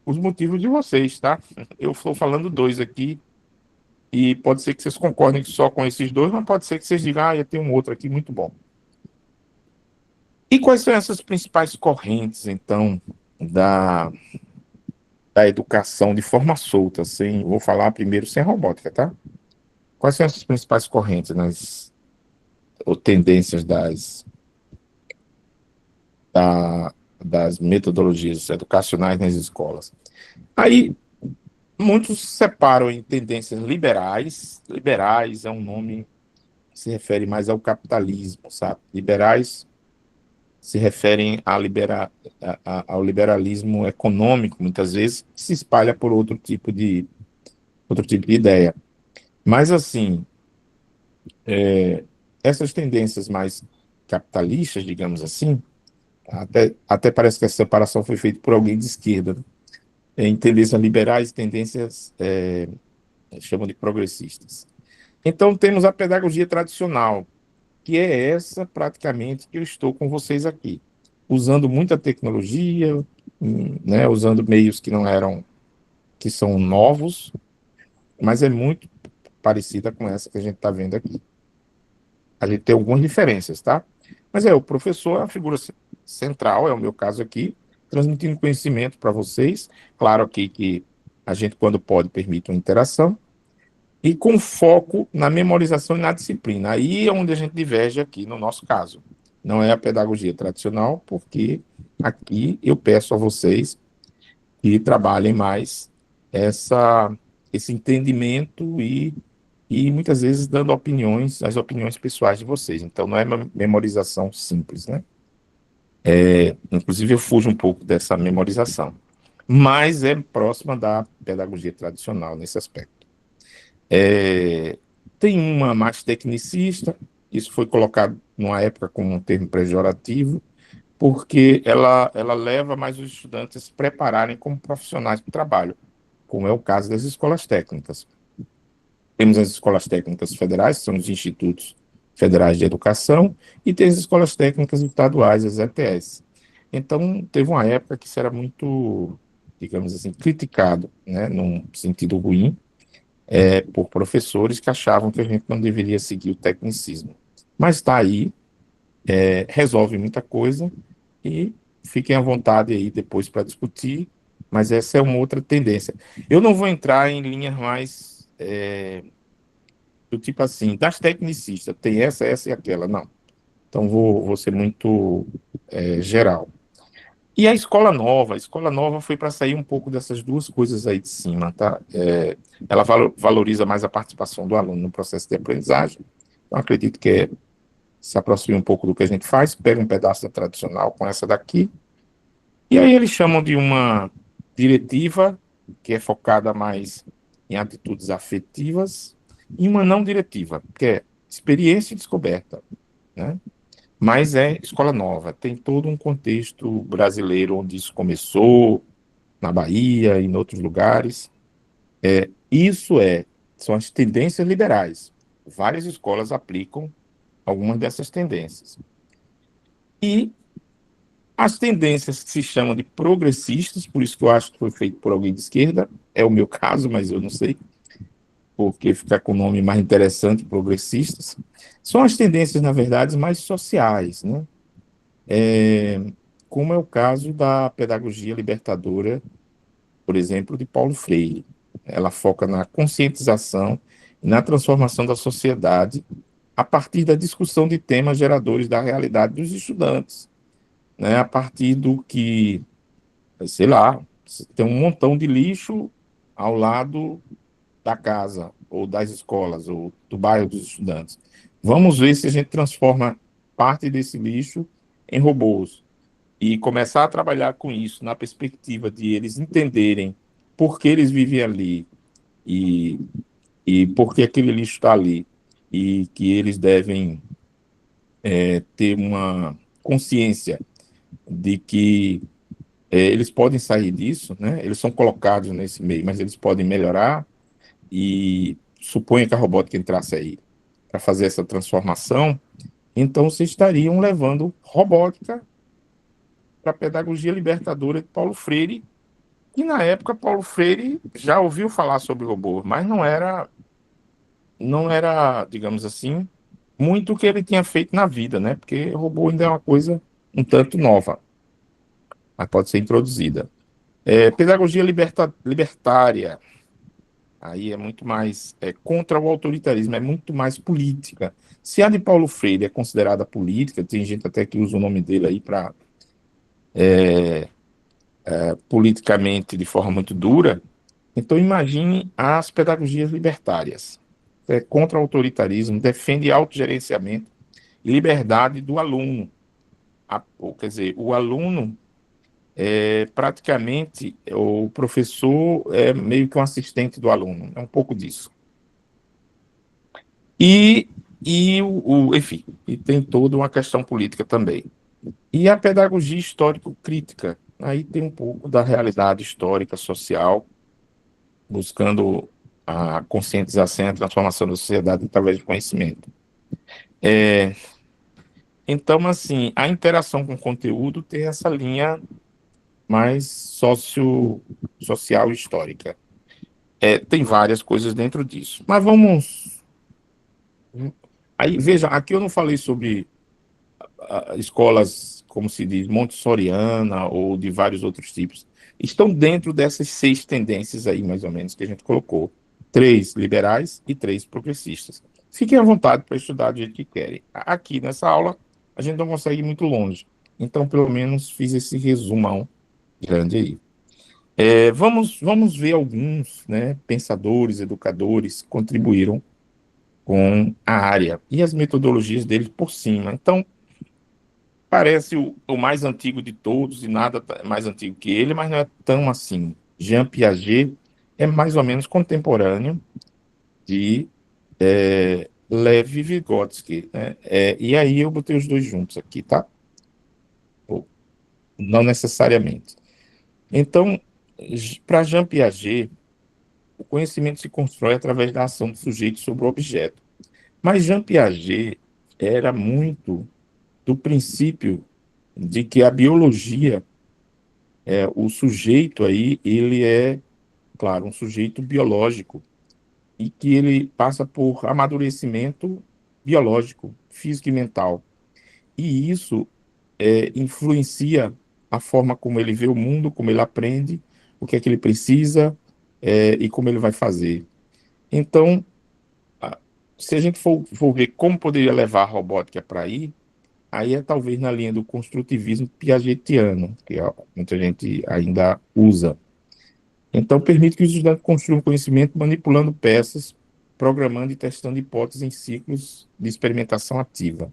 os motivos de vocês, tá? Eu estou falando dois aqui, e pode ser que vocês concordem só com esses dois, mas pode ser que vocês digam, eu tenho um outro aqui muito bom. E quais são essas principais correntes, então, da, da educação de forma solta, sem, vou falar primeiro sem robótica, tá? Quais são essas principais correntes ou tendências das metodologias educacionais nas escolas? Aí, muitos separam em tendências liberais. Liberais é um nome que se refere mais ao capitalismo, sabe? Liberais se referem ao liberalismo econômico, muitas vezes, que se espalha por outro tipo de ideia. Mas, assim, essas tendências mais capitalistas, digamos assim, até parece que a separação foi feita por alguém de esquerda, né? Em tendências liberais, tendências chamam de progressistas. Então, temos a pedagogia tradicional, que é essa praticamente que eu estou com vocês aqui, usando muita tecnologia, né, usando meios que são novos, mas é muito parecida com essa que a gente está vendo aqui. A gente tem algumas diferenças, tá? Mas o professor é a figura central, é o meu caso aqui, transmitindo conhecimento para vocês. Claro aqui que a gente, quando pode, permite uma interação, e com foco na memorização e na disciplina. Aí é onde a gente diverge aqui, no nosso caso. Não é a pedagogia tradicional, porque aqui eu peço a vocês que trabalhem mais esse entendimento e muitas vezes dando opiniões, as opiniões pessoais de vocês. Então não é uma memorização simples, né? Inclusive eu fujo um pouco dessa memorização, mas é próxima da pedagogia tradicional nesse aspecto. Tem uma mais tecnicista, isso foi colocado numa época como um termo pejorativo, porque ela leva mais os estudantes a se prepararem como profissionais do trabalho, como é o caso das escolas técnicas. Temos as escolas técnicas federais, que são os institutos federais de educação, e tem as escolas técnicas estaduais, as ETS. Então, teve uma época que isso era muito, digamos assim, criticado, né, num sentido ruim, por professores que achavam que a gente não deveria seguir o tecnicismo. Mas está aí, resolve muita coisa e fiquem à vontade aí depois para discutir, mas essa é uma outra tendência. Eu não vou entrar em linhas mais do tipo assim, das tecnicistas, tem essa e aquela, não. Então vou ser muito geral. E a escola nova foi para sair um pouco dessas duas coisas aí de cima, tá? Ela valoriza mais a participação do aluno no processo de aprendizagem. Então, acredito que se aproxima um pouco do que a gente faz, pega um pedaço da tradicional com essa daqui, e aí eles chamam de uma diretiva, que é focada mais em atitudes afetivas, e uma não diretiva, que é experiência e descoberta, né? Mas é escola nova, tem todo um contexto brasileiro onde isso começou, na Bahia e em outros lugares. Isso são as tendências liberais. Várias escolas aplicam algumas dessas tendências. E as tendências que se chamam de progressistas, por isso que eu acho que foi feito por alguém de esquerda, é o meu caso, mas eu não sei, porque fica com o nome mais interessante, progressistas, são as tendências, na verdade, mais sociais, né? Como é o caso da pedagogia libertadora, por exemplo, de Paulo Freire. Ela foca na conscientização e na transformação da sociedade a partir da discussão de temas geradores da realidade dos estudantes, né? A partir do que, sei lá, tem um montão de lixo ao lado da casa, ou das escolas, ou do bairro dos estudantes. Vamos ver se a gente transforma parte desse lixo em robôs e começar a trabalhar com isso na perspectiva de eles entenderem por que eles vivem ali e, e por que aquele lixo está ali. e que eles devem ter uma consciência de que eles podem sair disso, né? Eles são colocados nesse meio, mas eles podem melhorar e suponha que a robótica entrasse aí para fazer essa transformação, então vocês estariam levando robótica para a pedagogia libertadora de Paulo Freire, e na época Paulo Freire já ouviu falar sobre robô, mas não era, digamos assim, muito o que ele tinha feito na vida, né? Porque robô ainda é uma coisa um tanto nova, mas pode ser introduzida. Pedagogia libertária, aí é muito mais contra o autoritarismo, é muito mais política. Se a de Paulo Freire é considerada política, tem gente até que usa o nome dele aí para politicamente de forma muito dura, então imagine as pedagogias libertárias. É contra o autoritarismo, defende autogerenciamento e liberdade do aluno. Quer dizer, o aluno praticamente, o professor é meio que um assistente do aluno, é um pouco disso. E, enfim, e tem toda uma questão política também. E a pedagogia histórico-crítica, aí tem um pouco da realidade histórica, social, buscando a conscientização e a transformação da sociedade através do conhecimento. Então, assim, a interação com o conteúdo tem essa linha mais social e histórica. Tem várias coisas dentro disso. Mas vamos. Aí, veja, aqui eu não falei sobre escolas, como se diz, montessoriana ou de vários outros tipos. Estão dentro dessas 6 tendências aí, mais ou menos, que a gente colocou. 3 liberais e 3 progressistas. Fiquem à vontade para estudar do jeito que querem. Aqui nessa aula, a gente não consegue ir muito longe. Então, pelo menos, fiz esse resumão grande aí. Vamos ver alguns, né, pensadores, educadores que contribuíram com a área e as metodologias deles por cima. Então, parece o mais antigo de todos e nada mais antigo que ele, mas não é tão assim. Jean Piaget é mais ou menos contemporâneo de Lev Vygotsky, né? E aí eu botei os dois juntos aqui, tá? Não necessariamente. Então, para Jean Piaget, o conhecimento se constrói através da ação do sujeito sobre o objeto. Mas Jean Piaget era muito do princípio de que a biologia, o sujeito aí, ele é, claro, um sujeito biológico e que ele passa por amadurecimento biológico, físico e mental. E isso influencia a forma como ele vê o mundo, como ele aprende, o que é que ele precisa e como ele vai fazer. Então, se a gente for ver como poderia levar a robótica para aí é talvez na linha do construtivismo piagetiano, que muita gente ainda usa. Então, permite que os estudantes construam conhecimento manipulando peças, programando e testando hipóteses em ciclos de experimentação ativa.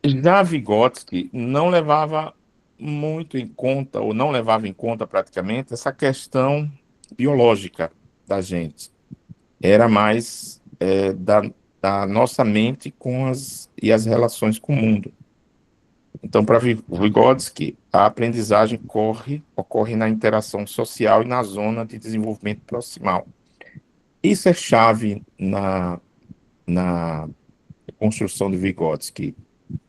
Já Vygotsky não levava muito em conta, ou não levava em conta praticamente, essa questão biológica da gente. Era mais da nossa mente e as relações com o mundo. Então, para Vygotsky, a aprendizagem ocorre na interação social e na zona de desenvolvimento proximal. Isso é chave na construção de Vygotsky,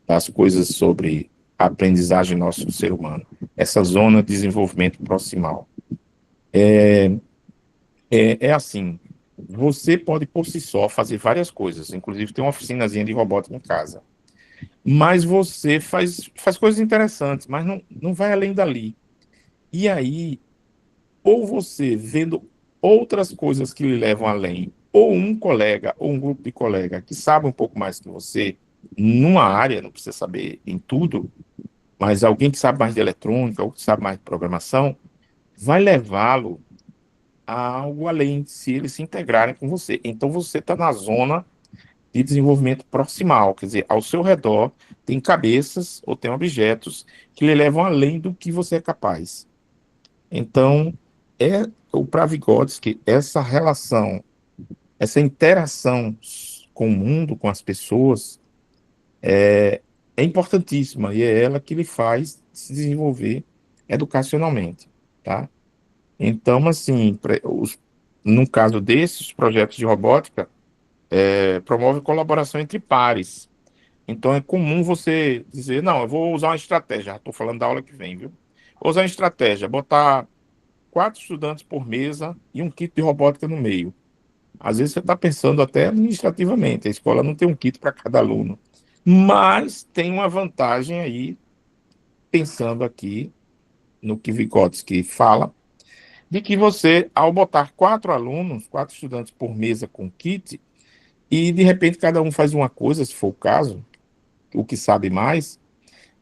das coisas sobre a aprendizagem nosso do ser humano. Essa zona de desenvolvimento proximal. É assim, você pode por si só fazer várias coisas, inclusive tem uma oficinazinha de robótica em casa. Mas você faz coisas interessantes, mas não vai além dali. E aí, ou você vendo outras coisas que lhe levam além, ou um colega, ou um grupo de colega que sabe um pouco mais que você, numa área, não precisa saber em tudo, mas alguém que sabe mais de eletrônica, ou que sabe mais de programação, vai levá-lo a algo além, se eles se integrarem com você. Então, você está na zona de desenvolvimento proximal, quer dizer, ao seu redor tem cabeças ou tem objetos que lhe levam além do que você é capaz. Então, o para Vygotsky, essa relação essa interação com o mundo, com as pessoas, é importantíssima e é ela que lhe faz se desenvolver educacionalmente, tá? Então, assim, no caso desses projetos de robótica, promove colaboração entre pares. Então, é comum você dizer, não, eu vou usar uma estratégia, já estou falando da aula que vem, viu? Vou usar uma estratégia, botar 4 estudantes por mesa e um kit de robótica no meio. Às vezes você está pensando até administrativamente, a escola não tem um kit para cada aluno, mas tem uma vantagem aí, pensando aqui no que Vygotsky fala, de que você, ao botar 4 alunos, 4 estudantes por mesa com kit, e de repente cada um faz uma coisa, se for o caso, o que sabe mais,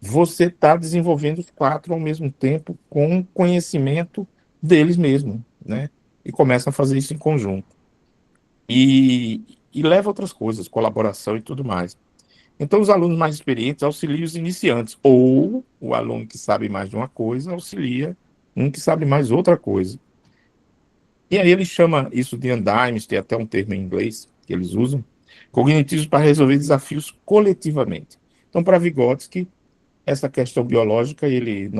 você está desenvolvendo os 4 ao mesmo tempo com conhecimento deles mesmos, né? E começam a fazer isso em conjunto. E leva outras coisas, colaboração e tudo mais. Então, os alunos mais experientes auxiliam os iniciantes, ou o aluno que sabe mais de uma coisa auxilia um que sabe mais outra coisa. E aí ele chama isso de andaime, tem até um termo em inglês que eles usam, cognitivos para resolver desafios coletivamente. Então, para Vygotsky, essa questão biológica ele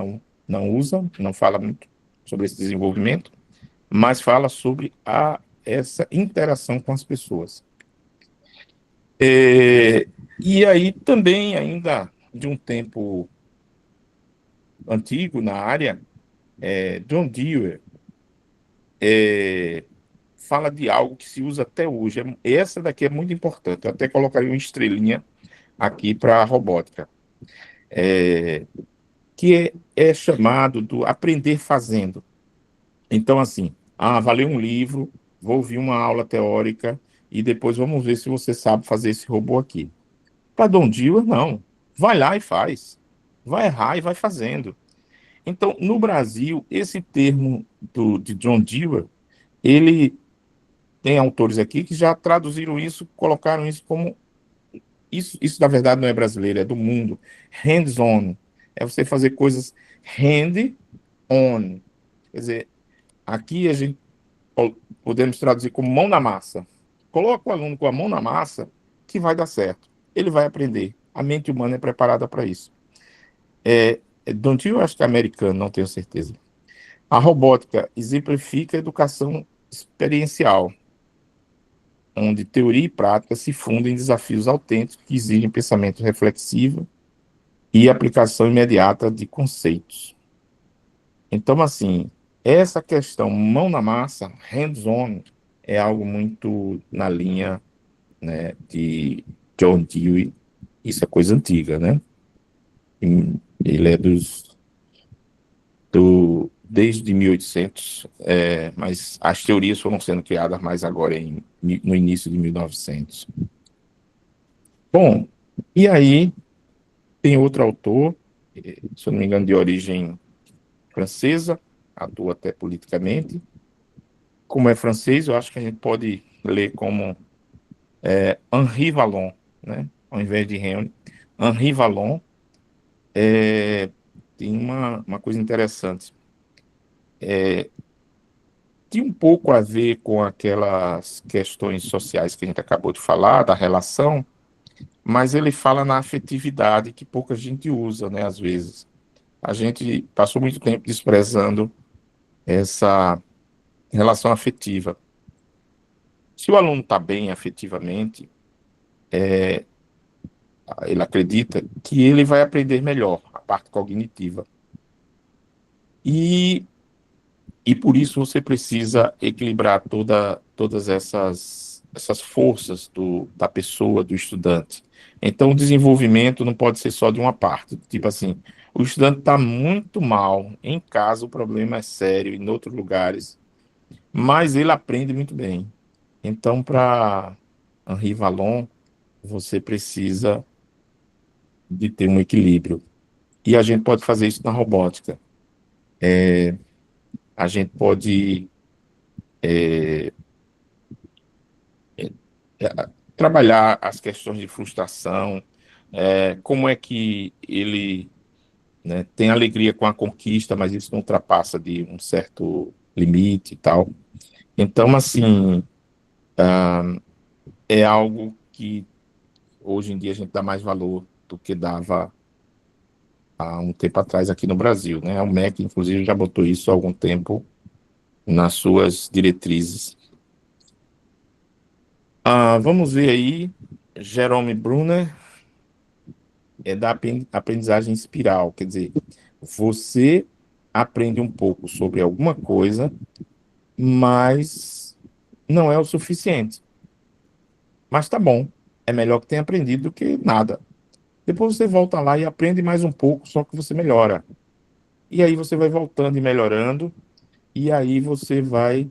não usa, não fala muito sobre esse desenvolvimento, mas fala sobre essa interação com as pessoas. E aí também, ainda de um tempo antigo na área, John Dewey fala de algo que se usa até hoje. Essa daqui é muito importante. Eu até colocaria uma estrelinha aqui para a robótica, que é chamado do aprender fazendo. Então, assim, vai ler um livro, vou ouvir uma aula teórica e depois vamos ver se você sabe fazer esse robô aqui. Para John Dewey, não. Vai lá e faz. Vai errar e vai fazendo. Então, no Brasil, esse termo de John Dewey, ele tem autores aqui que já traduziram isso, colocaram isso como... Isso, na verdade, não é brasileiro, é do mundo. Hands-on. É você fazer coisas hand-on. Quer dizer, aqui a gente podemos traduzir como mão na massa. Coloca o aluno com a mão na massa que vai dar certo. Ele vai aprender. A mente humana é preparada para isso. Don't you, acho que é americano, não tenho certeza. A robótica exemplifica a educação experiencial, onde teoria e prática se fundem em desafios autênticos que exigem pensamento reflexivo e aplicação imediata de conceitos. Então, assim, essa questão mão na massa, hands-on, é algo muito na linha, né, de John Dewey. Isso é coisa antiga, né? Ele é desde 1800, mas as teorias foram sendo criadas mais agora no início de 1900. Bom, e aí tem outro autor, se eu não me engano, de origem francesa, atua até politicamente. Como é francês, eu acho que a gente pode ler como Henri Vallon, né? Ao invés de Henry. Henri Vallon tem uma coisa interessante. Tem um pouco a ver com aquelas questões sociais que a gente acabou de falar, da relação, mas ele fala na afetividade que pouca gente usa, né, às vezes. A gente passou muito tempo desprezando essa relação afetiva. Se o aluno está bem afetivamente, ele acredita que ele vai aprender melhor a parte cognitiva. E por isso você precisa equilibrar todas essas forças da pessoa, do estudante. Então, o desenvolvimento não pode ser só de uma parte. Tipo assim, o estudante está muito mal, em casa o problema é sério, em outros lugares, mas ele aprende muito bem. Então, para Henri Vallon, você precisa de ter um equilíbrio. E a gente pode fazer isso na robótica. A gente pode trabalhar as questões de frustração, como é que ele, né, tem alegria com a conquista, mas isso não ultrapassa de um certo limite e tal. Então, assim, é algo que hoje em dia a gente dá mais valor do que dava há um tempo atrás aqui no Brasil, né? O MEC, inclusive, já botou isso há algum tempo nas suas diretrizes. Vamos ver aí, Jerome Brunner é da aprendizagem espiral, quer dizer, você aprende um pouco sobre alguma coisa, mas não é o suficiente. Mas tá bom, é melhor que tenha aprendido do que nada. Depois você volta lá e aprende mais um pouco, só que você melhora. E aí você vai voltando e melhorando, e aí você vai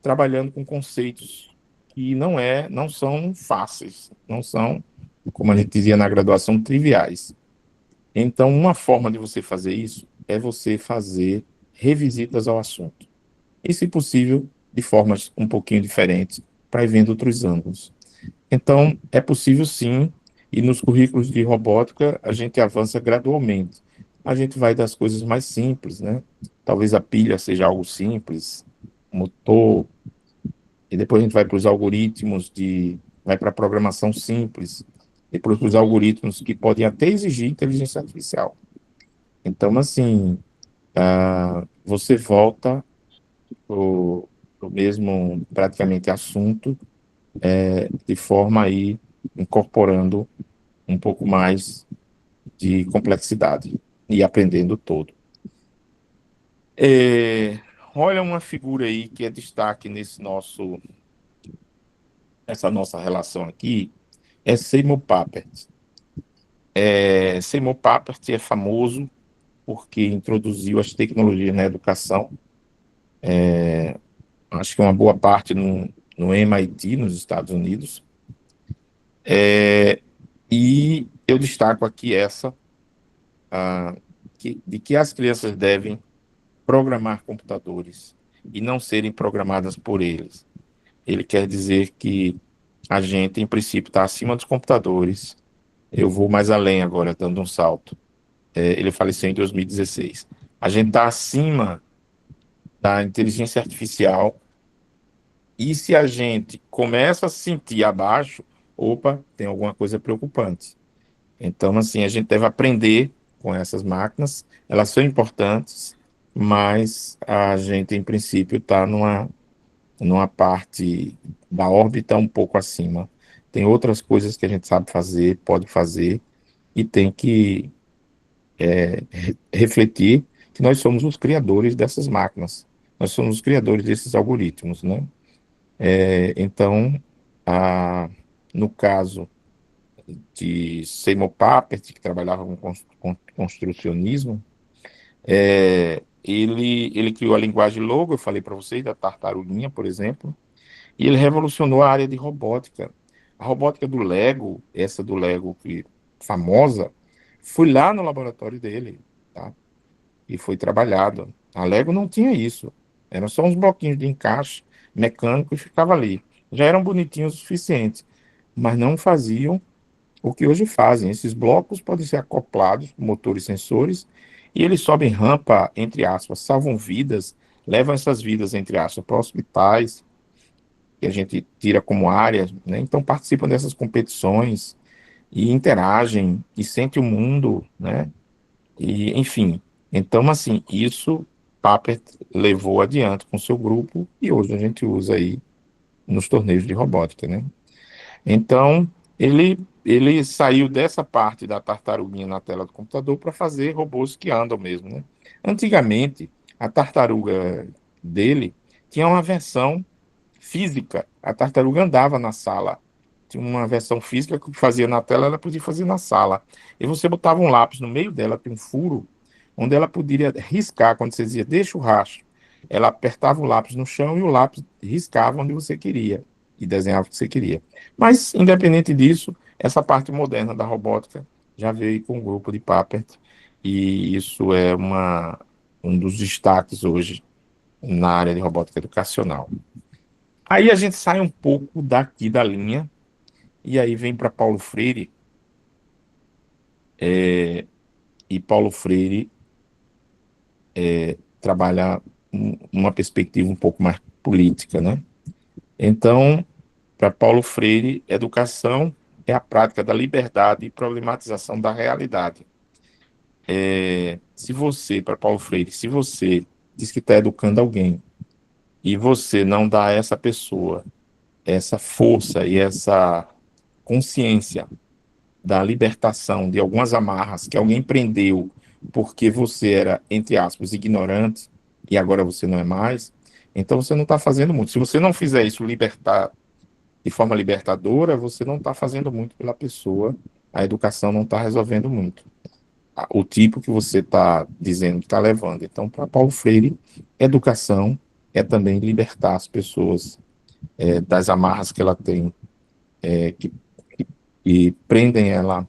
trabalhando com conceitos que não são fáceis, não são, como a gente dizia na graduação, triviais. Então, uma forma de você fazer isso é você fazer revisitas ao assunto. E, se possível, de formas um pouquinho diferentes, para ir vendo outros ângulos. Então, é possível sim, e nos currículos de robótica a gente avança gradualmente. A gente vai das coisas mais simples, né? Talvez a pilha seja algo simples, motor, e depois a gente vai para os algoritmos vai para a programação simples, depois para os algoritmos que podem até exigir inteligência artificial. Então, assim, você volta para o mesmo, praticamente, assunto, de forma aí, incorporando um pouco mais de complexidade e aprendendo todo. Olha uma figura aí que é destaque nessa nossa relação aqui, é Seymour Papert. Seymour Papert é famoso porque introduziu as tecnologias na educação, acho que uma boa parte no MIT, nos Estados Unidos, e eu destaco aqui de que as crianças devem programar computadores e não serem programadas por eles. Ele quer dizer que a gente, em princípio, está acima dos computadores. Eu vou mais além agora, dando um salto. Ele faleceu em 2016. A gente está acima da inteligência artificial, e se a gente começa a se sentir abaixo, opa, tem alguma coisa preocupante. Então, assim, a gente deve aprender com essas máquinas, elas são importantes, mas a gente, em princípio, está numa parte da órbita um pouco acima. Tem outras coisas que a gente sabe fazer, pode fazer, e tem que refletir que nós somos os criadores dessas máquinas, nós somos os criadores desses algoritmos, né? Então, no caso de Seymour Papert, que trabalhava com construcionismo, ele criou a linguagem Logo, eu falei para vocês, da tartaruguinha, por exemplo, e ele revolucionou a área de robótica. A robótica do Lego, essa do Lego que famosa, fui lá no laboratório dele, tá? E foi trabalhado. A Lego não tinha isso. Eram só uns bloquinhos de encaixe mecânico e ficava ali. Já eram bonitinhos o suficiente, mas não faziam o que hoje fazem. Esses blocos podem ser acoplados com motores e sensores, e eles sobem rampa, entre aspas, salvam vidas, levam essas vidas, entre aspas, para hospitais, que a gente tira como área, né? Então participam dessas competições e interagem e sentem o mundo, né? E, enfim, então, assim, isso Papert levou adiante com seu grupo e hoje a gente usa aí nos torneios de robótica, né? Então, ele saiu dessa parte da tartaruguinha na tela do computador para fazer robôs que andam mesmo, né? Antigamente, a tartaruga dele tinha uma versão física. A tartaruga andava na sala. Tinha uma versão física que fazia na tela, ela podia fazer na sala. E você botava um lápis no meio dela, tem um furo, onde ela poderia riscar, quando você dizia, deixa o rastro. Ela apertava o lápis no chão e o lápis riscava onde você queria e desenhava o que você queria. Mas, independente disso, essa parte moderna da robótica já veio com o grupo de Papert, e isso é um dos destaques hoje na área de robótica educacional. Aí a gente sai um pouco daqui da linha, e aí vem para Paulo Freire, e Paulo Freire trabalha uma perspectiva um pouco mais política, né? Então, Para Paulo Freire, educação é a prática da liberdade e problematização da realidade. Se você, para Paulo Freire, se você diz que está educando alguém e você não dá a essa pessoa essa força e essa consciência da libertação de algumas amarras que alguém prendeu porque você era, entre aspas, ignorante e agora você não é mais, então você não está fazendo muito. Se você não fizer isso libertar de forma libertadora, você não está fazendo muito pela pessoa, a educação não está resolvendo muito. O tipo que você está dizendo que está levando. Então, para Paulo Freire, educação é também libertar as pessoas das amarras que ela tem, que e prendem ela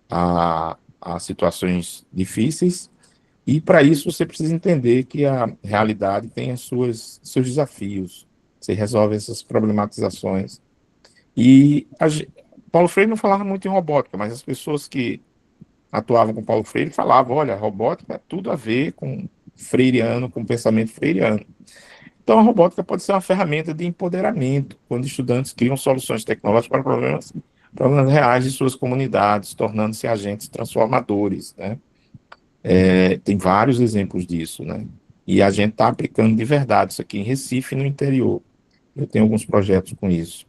a situações difíceis, e para isso você precisa entender que a realidade tem seus desafios, você resolve essas problematizações. E Paulo Freire não falava muito em robótica, mas as pessoas que atuavam com Paulo Freire falavam, olha, a robótica tem tudo a ver com freiriano, com pensamento freiriano. Então, a robótica pode ser uma ferramenta de empoderamento, quando estudantes criam soluções tecnológicas para problemas reais de suas comunidades, tornando-se agentes transformadores, né? Tem vários exemplos disso, né? E a gente está aplicando de verdade isso aqui em Recife, no interior. Eu tenho alguns projetos com isso.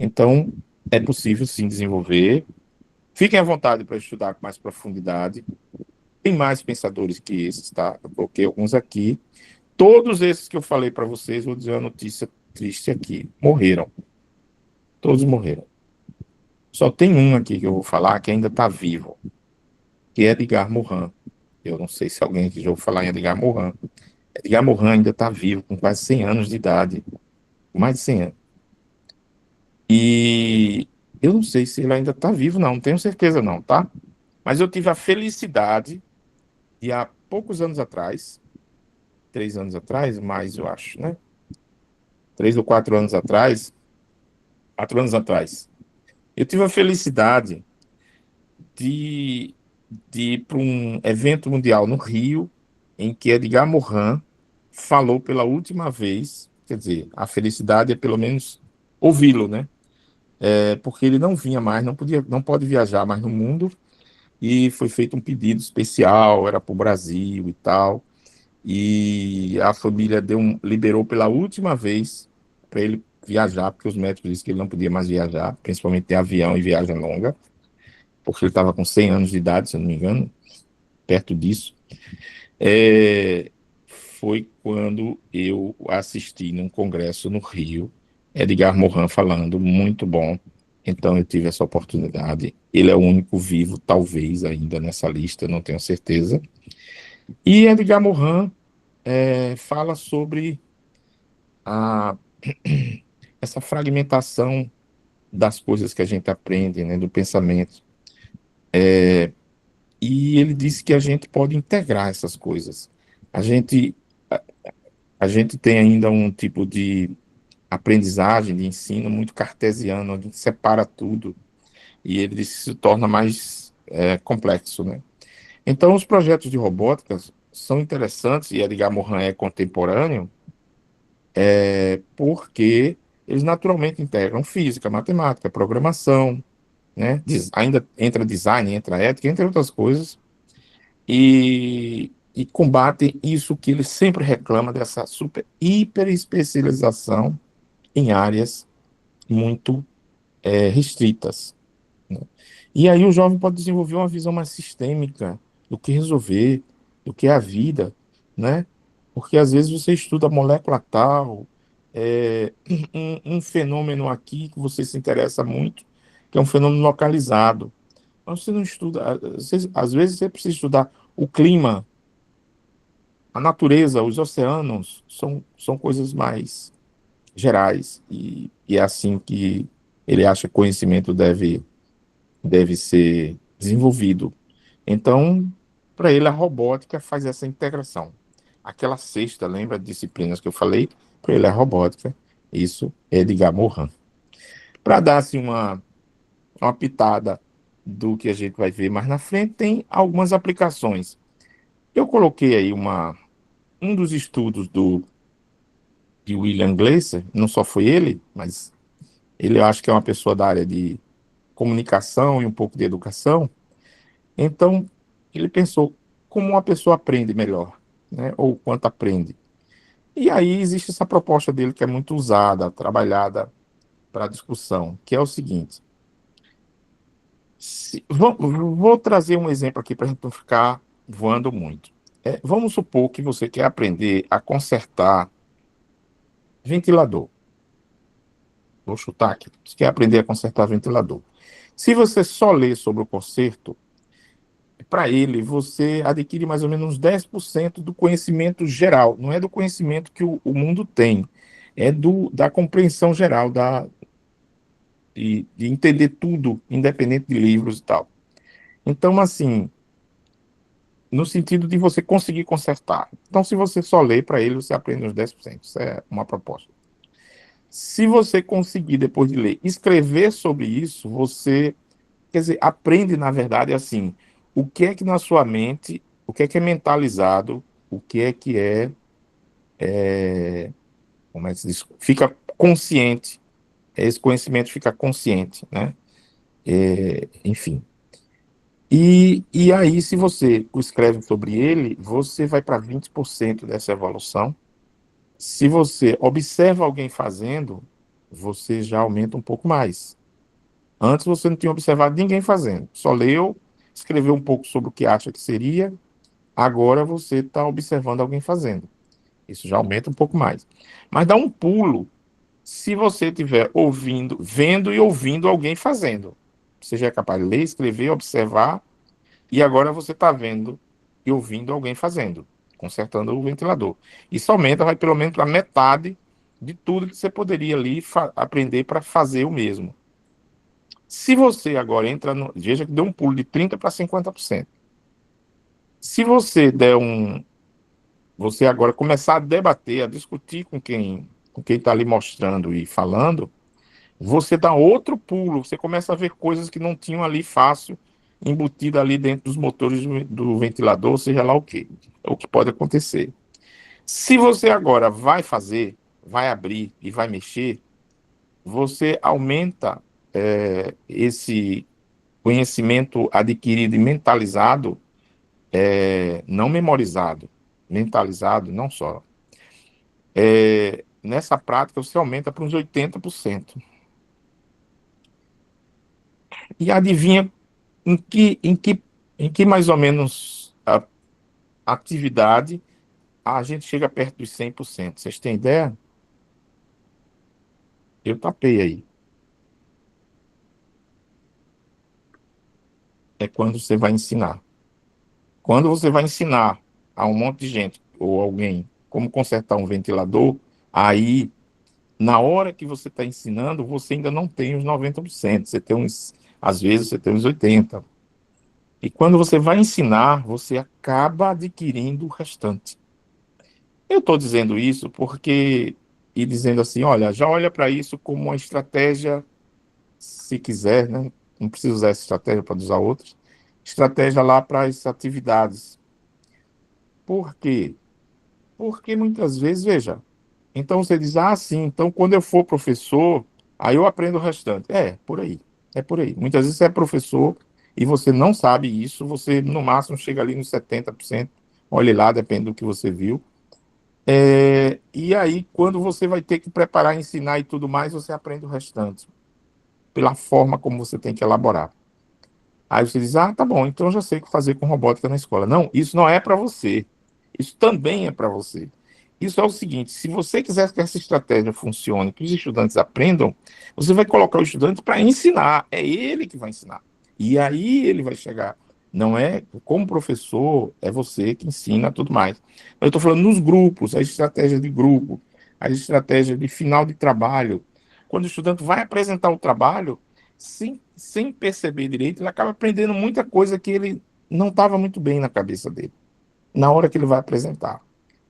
Então, é possível sim desenvolver. Fiquem à vontade para estudar com mais profundidade. Tem mais pensadores que esses, tá? Eu coloquei alguns aqui. Todos esses que eu falei para vocês, vou dizer uma notícia triste aqui. Morreram. Todos morreram. Só tem um aqui que eu vou falar que ainda está vivo, que é Edgar Morin. Eu não sei se alguém aqui já ouviu falar em Edgar Morin. Edgar Morin ainda está vivo, com quase 100 anos de idade. Mais de 100 anos. E eu não sei se ele ainda está vivo, não tenho certeza não, tá? Mas eu tive a felicidade de, há poucos anos atrás, 3 anos atrás, mais eu acho, né? 3 ou 4 anos atrás, 4 anos atrás, eu tive a felicidade de, de ir para um evento mundial no Rio, em que Edgar Morin falou pela última vez, quer dizer, a felicidade é pelo menos ouvi-lo, né? Porque ele não vinha mais, não pode viajar mais no mundo, e foi feito um pedido especial, era para o Brasil e tal, e a família liberou pela última vez para ele viajar, porque os médicos disseram que ele não podia mais viajar, principalmente de avião e viagem longa, porque ele estava com 100 anos de idade, se eu não me engano, perto disso. Foi quando eu assisti num congresso no Rio, Edgar Morin falando, muito bom. Então eu tive essa oportunidade. Ele é o único vivo, talvez, ainda nessa lista, não tenho certeza. E Edgar Morin fala sobre a, essa fragmentação das coisas que a gente aprende, né, do pensamento. E ele disse que a gente pode integrar essas coisas. A gente, a, a gente tem ainda um tipo de aprendizagem, de ensino muito cartesiano, onde a gente separa tudo, e ele disse que se torna mais complexo, né? Então, os projetos de robótica são interessantes, e Edgar Morin é contemporâneo, porque eles naturalmente integram física, matemática, programação, né? Ainda entra design, entra ética, entre outras coisas, e combatem isso que ele sempre reclama dessa super hiper especialização em áreas muito restritas, né? E aí o jovem pode desenvolver uma visão mais sistêmica do que resolver, do que é a vida, né? Porque às vezes você estuda a molécula tal, é, um fenômeno aqui que você se interessa muito, que é um fenômeno localizado. Mas você não estuda, às vezes você precisa estudar o clima, a natureza, os oceanos, são coisas mais gerais, e é assim que ele acha que o conhecimento deve ser desenvolvido. Então, para ele, a robótica faz essa integração. Aquela sexta, lembra de disciplinas que eu falei? Para ele, a robótica, isso é Edgar Morin. Para dar assim, uma pitada do que a gente vai ver mais na frente, tem algumas aplicações. Eu coloquei aí um dos estudos de William Glasser, não só foi ele, mas Ele acha que é uma pessoa da área de comunicação e um pouco de educação. Então, ele pensou como uma pessoa aprende melhor, né? Ou quanto aprende. E aí existe essa proposta dele que é muito usada, trabalhada para discussão, que é o seguinte: vou trazer um exemplo aqui para a gente não ficar voando muito. Vamos supor que você quer aprender a consertar ventilador. Vou chutar aqui. Você quer aprender a consertar ventilador. Se você só ler sobre o conserto, para ele, você adquire mais ou menos uns 10% do conhecimento geral. Não é do conhecimento que o mundo tem, é da compreensão geral, de entender tudo, independente de livros e tal. Então, assim, no sentido de você conseguir consertar. Então, se você só lê para ele, você aprende uns 10%. Isso é uma proposta. Se você conseguir, depois de ler, escrever sobre isso, você, quer dizer, aprende, na verdade, assim, o que é que na sua mente, o que é mentalizado, o que como é que se diz, fica consciente, esse conhecimento fica consciente, né? Enfim. E aí, se você escreve sobre ele, você vai para 20% dessa evolução. Se você observa alguém fazendo, você já aumenta um pouco mais. Antes você não tinha observado ninguém fazendo, só leu, escreveu um pouco sobre o que acha que seria, agora você está observando alguém fazendo. Isso já aumenta um pouco mais. Mas dá um pulo se você estiver ouvindo, vendo e ouvindo alguém fazendo. Você já é capaz de ler, escrever, observar, e agora você está vendo e ouvindo alguém fazendo, consertando o ventilador. Isso aumenta, vai pelo menos para metade de tudo que você poderia ali aprender para fazer o mesmo. Se você agora entra no. Veja que deu um pulo de 30% para 50%. Se você der um. Você agora começar a debater, a discutir com quem está ali mostrando e falando, você dá outro pulo, você começa a ver coisas que não tinham ali fácil, embutida ali dentro dos motores do ventilador, seja lá o que. É o que pode acontecer. Se você agora vai fazer, vai abrir e vai mexer, você aumenta esse conhecimento adquirido e mentalizado, não memorizado, mentalizado, não só. Nessa prática, você aumenta para uns 80%. E adivinha em que mais ou menos a atividade a gente chega perto dos 100%. Vocês têm ideia? Eu tapei aí. É quando você vai ensinar. Quando você vai ensinar a um monte de gente ou alguém como consertar um ventilador, aí, na hora que você está ensinando, você ainda não tem os 90%. Você tem uns, às vezes, você tem uns 80%. E quando você vai ensinar, você acaba adquirindo o restante. Eu estou dizendo isso porque, e dizendo assim, olha, já olha para isso como uma estratégia, se quiser, né? Não precisa usar essa estratégia para usar outras. Estratégia lá para as atividades. Por quê? Porque muitas vezes, veja, então você diz, ah, sim, então quando eu for professor, aí eu aprendo o restante. Por aí, é por aí. Muitas vezes você é professor e você não sabe isso, você no máximo chega ali nos 70%, olhe lá, depende do que você viu. E aí, quando você vai ter que preparar, ensinar e tudo mais, você aprende o restante, pela forma como você tem que elaborar. Aí você diz, ah, tá bom, então eu já sei o que fazer com robótica na escola. Não, isso não é para você. Isso também é para você. Isso é o seguinte, se você quiser que essa estratégia funcione, que os estudantes aprendam, você vai colocar o estudante para ensinar. É ele que vai ensinar. E aí ele vai chegar. Não é, como professor, é você que ensina tudo mais. Eu estou falando nos grupos, a estratégia de grupo, a estratégia de final de trabalho. Quando o estudante vai apresentar o trabalho, sem perceber direito, ele acaba aprendendo muita coisa que ele não estava muito bem na cabeça dele, na hora que ele vai apresentar.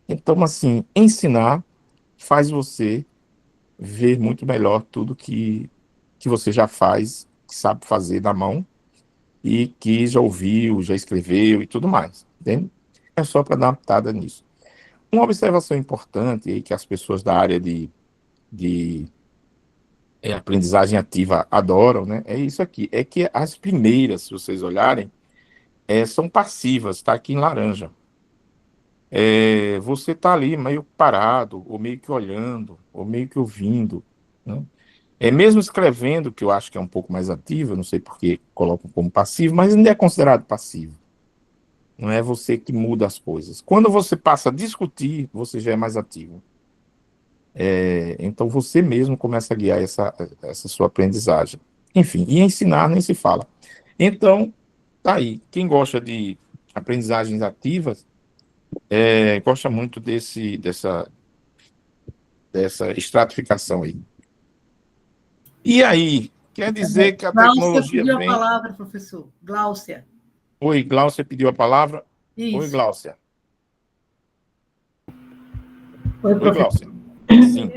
Então, assim, ensinar faz você ver muito melhor tudo que você já faz, que sabe fazer na mão e que já ouviu, já escreveu e tudo mais, entende? É só para dar uma pitada nisso. Uma observação importante aí que as pessoas da área de aprendizagem ativa adoram, né? É isso aqui. É que as primeiras, se vocês olharem, são passivas, está aqui em laranja. Você está ali meio parado, ou meio que olhando, ou meio que ouvindo, né? Mesmo escrevendo, que eu acho que é um pouco mais ativo, eu não sei por que colocam como passivo, mas ainda é considerado passivo. Não é você que muda as coisas. Quando você passa a discutir, você já é mais ativo. Então você mesmo começa a guiar essa sua aprendizagem. Enfim, e ensinar nem se fala. Então, tá aí. Quem gosta de aprendizagens ativas, gosta muito dessa estratificação aí. E aí, quer dizer que a Gláucia tecnologia pediu a vem. palavra, professor. Gláucia. Oi, Gláucia pediu a palavra. Oi, Isso. Gláucia. Oi, Oi, professor. Gláucia. Sim.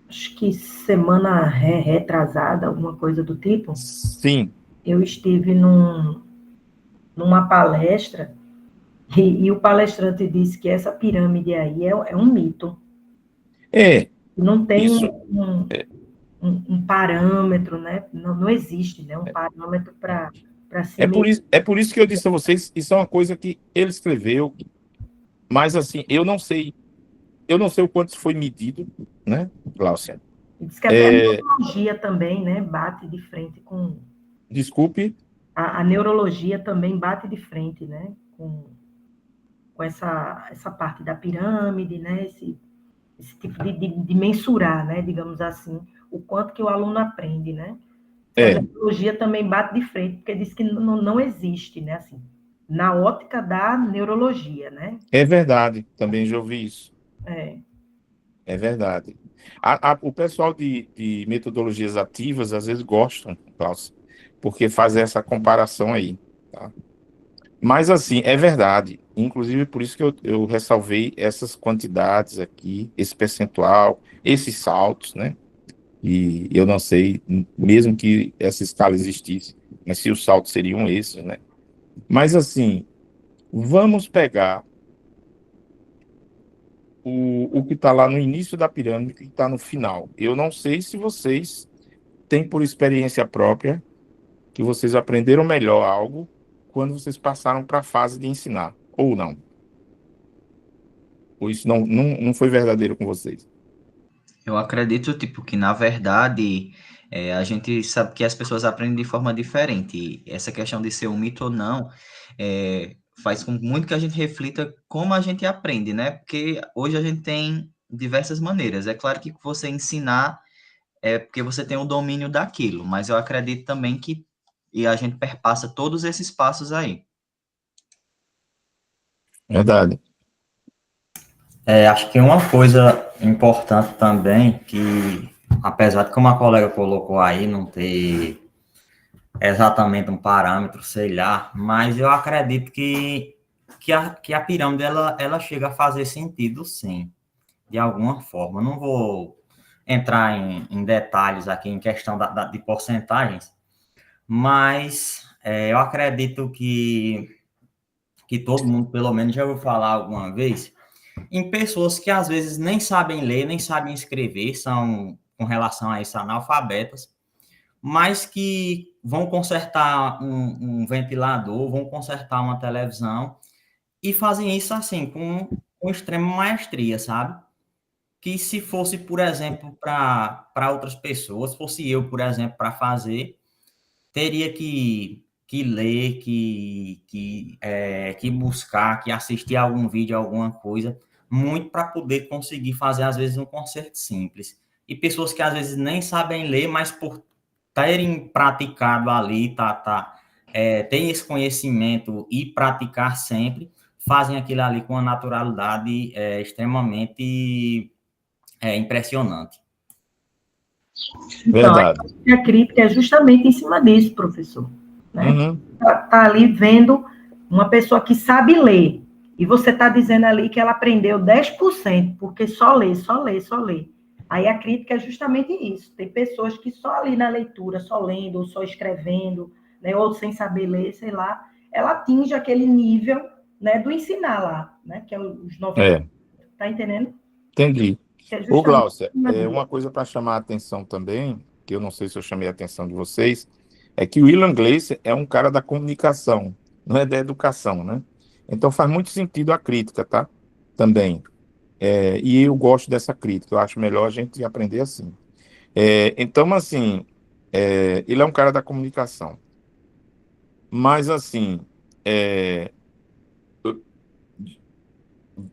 Acho que semana retrasada, alguma coisa do tipo, Sim. eu estive numa palestra e o palestrante disse que essa pirâmide aí é um mito. Não tem Isso. um parâmetro, né? Não existe, né? Um parâmetro para se medir. É por isso que eu disse a vocês, isso é uma coisa que ele escreveu, mas assim, eu não sei o quanto isso foi medido, né, Gláucia? Diz que até a neurologia também, né? Bate de frente com Desculpe. a neurologia também bate de frente, né? Com essa parte da pirâmide, né? Esse tipo de mensurar, né? Digamos assim, o quanto que o aluno aprende, né? Que a É, neurologia também bate de frente, porque diz que não existe, né? Assim, na ótica da neurologia, né? é verdade, também já ouvi isso. É, É verdade. O pessoal de metodologias ativas às vezes gostam, Gláucia, porque faz essa comparação aí, tá? Mas assim, é verdade. Inclusive por isso que eu ressalvei essas quantidades aqui, esse percentual, esses saltos, né? E eu não sei, mesmo que essa escala existisse, mas se os saltos seriam esses, né? Mas assim, vamos pegar o que está lá no início da pirâmide e o que está no final. Eu não sei se vocês têm por experiência própria que vocês aprenderam melhor algo quando vocês passaram para a fase de ensinar, ou não. Ou isso não foi verdadeiro com vocês. Eu acredito, tipo, que na verdade a gente sabe que as pessoas aprendem de forma diferente. E essa questão de ser um mito ou não faz com muito que a gente reflita como a gente aprende, né? Porque hoje a gente tem diversas maneiras. É claro que você ensinar é porque você tem o domínio daquilo, mas eu acredito também que e a gente perpassa todos esses passos aí. Verdade. Acho que uma coisa importante também, que apesar de como a colega colocou aí, não ter exatamente um parâmetro, sei lá, mas eu acredito que a pirâmide ela chega a fazer sentido, sim, de alguma forma. Eu não vou entrar em detalhes aqui em questão de porcentagens, mas eu acredito que todo mundo, pelo menos, já ouviu falar alguma vez em pessoas que às vezes nem sabem ler, nem sabem escrever, são, com relação a isso, analfabetas, mas que vão consertar um ventilador, vão consertar uma televisão, e fazem isso assim, com extrema maestria, sabe? Que se fosse, por exemplo, para outras pessoas, fosse eu, por exemplo, para fazer, teria que ler, que buscar, que assistir algum vídeo, alguma coisa, muito para poder conseguir fazer, às vezes, um concerto simples. E pessoas que, às vezes, nem sabem ler, mas por terem praticado ali, tem esse conhecimento e praticar sempre, fazem aquilo ali com uma naturalidade extremamente impressionante. então, Verdade. a crítica é justamente em cima disso, professor. Né? Uhum. Tá ali vendo uma pessoa que sabe ler, e você está dizendo ali que ela aprendeu 10%, porque só lê, só lê, só lê. Aí a crítica é justamente isso. Tem pessoas que só ali na leitura, só lendo, ou só escrevendo, né, ou sem saber ler, sei lá, ela atinge aquele nível, né, do ensinar lá, né, que é os 90%. É, Tá entendendo? entendi. que é Ô, justamente Gláucia, uma delas. uma coisa para chamar a atenção também, que eu não sei se eu chamei a atenção de vocês, é que o William Gleiser é um cara da comunicação, não é da educação, né? Então faz muito sentido a crítica, tá? Também. E eu gosto dessa crítica, eu acho melhor a gente aprender assim. Então, assim, ele é um cara da comunicação, mas, assim, é,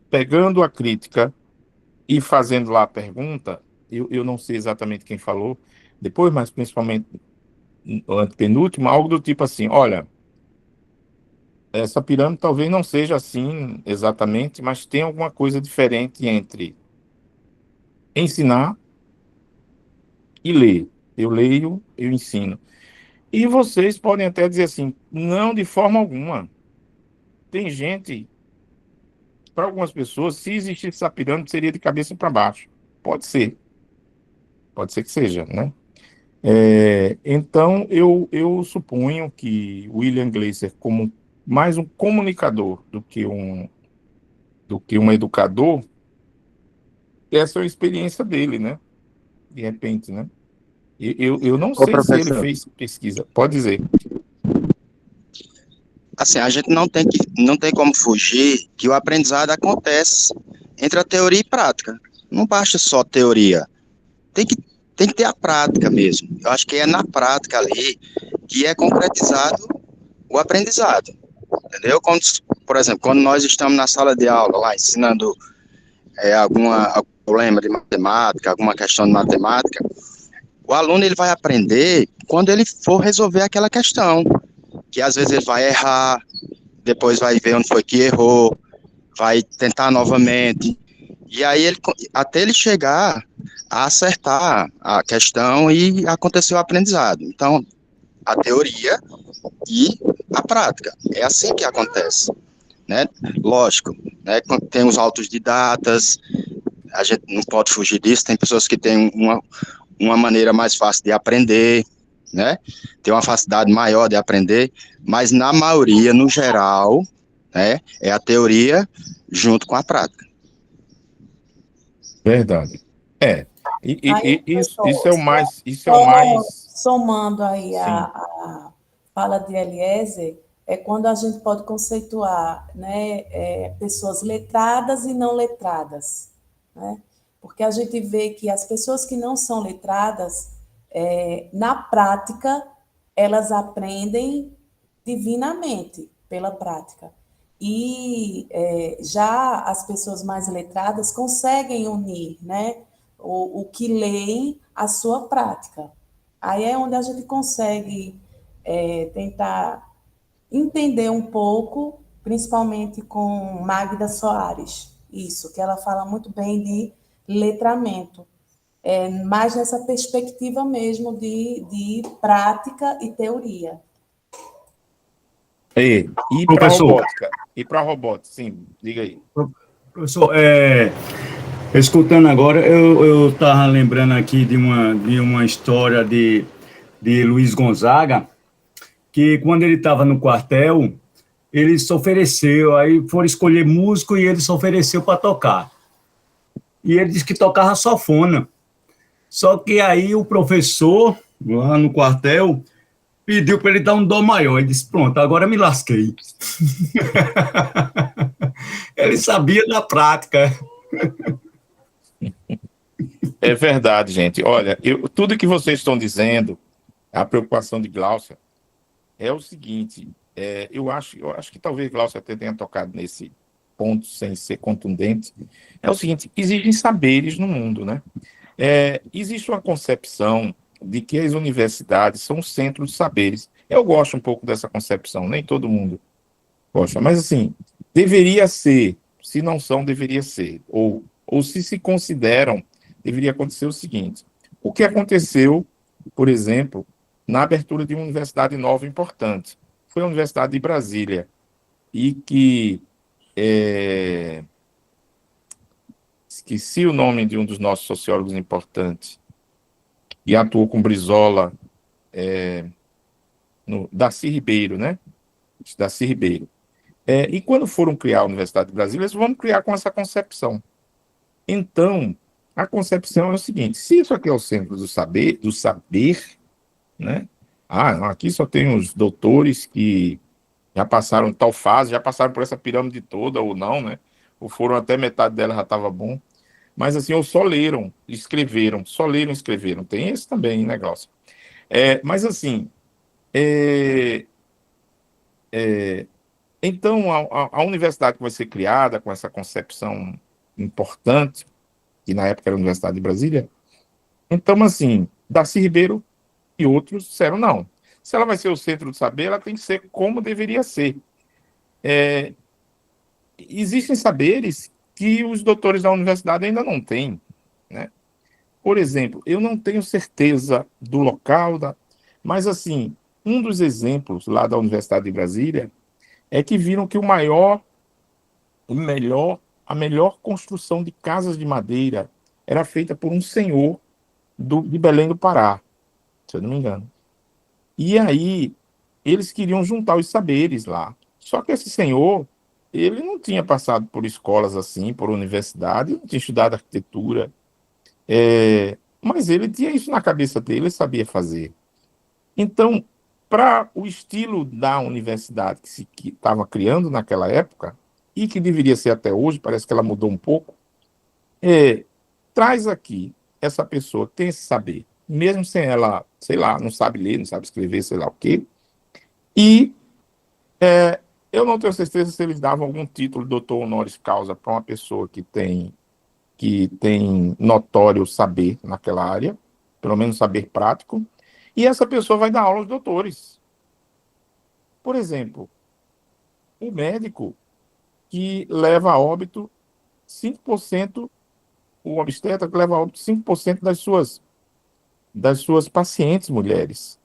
pegando a crítica e fazendo lá a pergunta, eu não sei exatamente quem falou depois, mas principalmente o antepenúltimo, algo do tipo assim: olha, essa pirâmide talvez não seja assim exatamente, mas tem alguma coisa diferente entre ensinar e ler. Eu leio, eu ensino. E vocês podem até dizer assim: não, de forma alguma. Tem gente, para algumas pessoas, se existisse essa pirâmide, seria de cabeça para baixo. Pode ser que seja, né? Então, eu suponho que William Gleiser, como mais um comunicador do que um educador, essa é a experiência dele, né? De repente, né? Eu não Ô, sei se ele professor, fez pesquisa. Pode dizer. assim, a gente não tem como fugir que o aprendizado acontece entre a teoria e prática. Não basta só teoria, tem que, tem que ter a prática mesmo. Eu acho que é na prática ali que é concretizado o aprendizado, entendeu? Por exemplo, quando nós estamos na sala de aula lá ensinando algum problema de matemática, alguma questão de matemática, o aluno ele vai aprender quando ele for resolver aquela questão, que às vezes ele vai errar, depois vai ver onde foi que errou, vai tentar novamente, e aí até ele chegar a acertar a questão e acontecer o aprendizado. Então, a teoria e a prática, é assim que acontece, né? Lógico, né? Tem os autodidatas, a gente não pode fugir disso, tem pessoas que têm uma maneira mais fácil de aprender, né? Tem uma facilidade maior de aprender, mas na maioria, no geral, né, é a teoria junto com a prática. Verdade. É. Aí, Isso professor, é o mais. Isso é o só mais. somando aí Sim. a fala de Eliezer, é quando a gente pode conceituar, né, pessoas letradas e não letradas, né? Porque a gente vê que as pessoas que não são letradas, na prática, elas aprendem divinamente pela prática. E já as pessoas mais letradas conseguem unir, né, o que leem à sua prática. Aí é onde a gente consegue tentar entender um pouco, principalmente com Magda Soares, isso, que ela fala muito bem de letramento, mais nessa perspectiva mesmo de prática e teoria. E para Professor, robótica? E para robótica, sim, diga aí. professor, escutando agora, eu estava lembrando aqui de uma história de Luiz Gonzaga, que quando ele estava no quartel, ele se ofereceu, aí foram escolher músico e ele se ofereceu para tocar. E ele disse que tocava sanfona. Só que aí o professor, lá no quartel, pediu para ele dar um dó maior. Ele disse, pronto, agora me lasquei. Ele sabia da prática. É verdade, gente. Olha, tudo que vocês estão dizendo, a preocupação de Gláucia, é o seguinte: eu acho que talvez Gláucia até tenha tocado nesse ponto sem ser contundente. É o seguinte: existem saberes no mundo, né? Existe uma concepção de que as universidades são o centro dos saberes. Eu gosto um pouco dessa concepção, nem todo mundo gosta, mas assim, deveria ser, se não são, deveria ser, ou se consideram, deveria acontecer o seguinte: o que aconteceu, por exemplo, na abertura de uma universidade nova importante, foi a Universidade de Brasília, e que esqueci o nome de um dos nossos sociólogos importantes, e atuou com Brizola, Darcy Ribeiro, né? Darcy Ribeiro. E quando foram criar a Universidade de Brasília, eles vão criar com essa concepção. Então, a concepção é o seguinte: se isso aqui é o centro do saber, né? Não, aqui só tem os doutores que já passaram tal fase, já passaram por essa pirâmide toda, ou não, né? Ou foram até metade dela, já estava bom. Mas assim, ou só leram, escreveram, só leram, escreveram. Tem esse também negócio. Mas assim, então a universidade que vai ser criada com essa concepção importante, que na época era a Universidade de Brasília, então assim, Darcy Ribeiro e outros disseram não. Se ela vai ser o centro do saber, ela tem que ser como deveria ser. Existem saberes que os doutores da universidade ainda não têm, né? Por exemplo, eu não tenho certeza do local, mas assim, um dos exemplos lá da Universidade de Brasília é que viram que a melhor construção de casas de madeira era feita por um senhor de Belém do Pará, se eu não me engano. E aí, eles queriam juntar os saberes lá. Só que esse senhor, ele não tinha passado por escolas assim, por universidade, não tinha estudado arquitetura, mas ele tinha isso na cabeça dele, ele sabia fazer. Então, para o estilo da universidade que estava criando naquela época, e que deveria ser até hoje, parece que ela mudou um pouco, traz aqui essa pessoa que tem esse saber, mesmo sem ela, sei lá, não sabe ler, não sabe escrever, sei lá o quê, e eu não tenho certeza se eles davam algum título de doutor honoris causa para uma pessoa que tem notório saber naquela área, pelo menos saber prático, e essa pessoa vai dar aula aos doutores. Por exemplo, o médico que leva a óbito 5%, o obstetra que leva a óbito 5% das suas pacientes mulheres.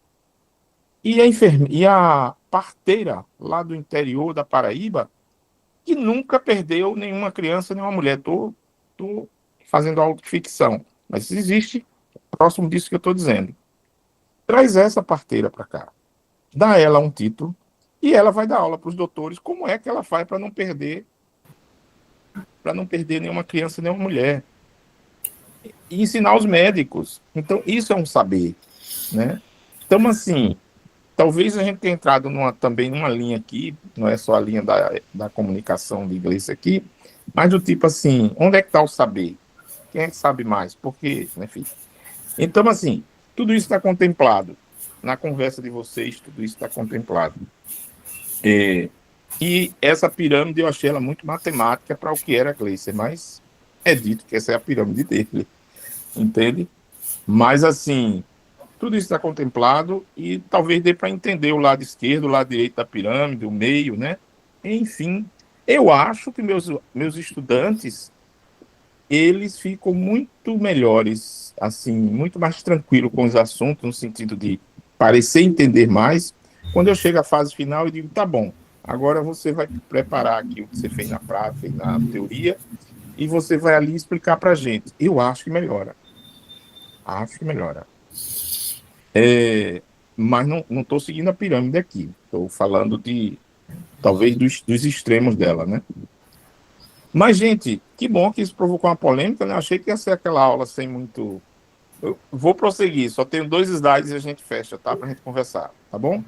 E a parteira lá do interior da Paraíba, que nunca perdeu nenhuma criança, nenhuma mulher. Estou fazendo autoficção, mas existe próximo disso que eu estou dizendo. Traz essa parteira para cá, dá a ela um título, e ela vai dar aula para os doutores como é que ela faz para não perder nenhuma criança, nenhuma mulher. E ensinar os médicos. Então, isso é um saber, né? Então, assim, talvez a gente tenha entrado também numa linha aqui, não é só a linha da comunicação de inglês aqui, mas do tipo assim, onde é que está o saber? Quem é que sabe mais? Por quê? Enfim. Então, assim, tudo isso está contemplado. Na conversa de vocês, tudo isso está contemplado. E essa pirâmide, eu achei ela muito matemática para o que era Gleiser, mas é dito que essa é a pirâmide dele, entende? Mas, assim, tudo isso está contemplado e talvez dê para entender o lado esquerdo, o lado direito da pirâmide, o meio, né? Enfim, eu acho que meus estudantes, eles ficam muito melhores, assim, muito mais tranquilos com os assuntos, no sentido de parecer entender mais. Quando eu chego à fase final, eu digo, tá bom, agora você vai preparar aqui o que você fez na prática e na teoria, e você vai ali explicar para a gente. Eu acho que melhora. Acho que melhora. Mas não estou seguindo a pirâmide aqui. Estou falando talvez dos extremos dela, né? Mas, gente, que bom que isso provocou uma polêmica, né? Achei que ia ser aquela aula sem muito... Eu vou prosseguir, só tenho 2 slides e a gente fecha, tá? Para a gente conversar, tá bom?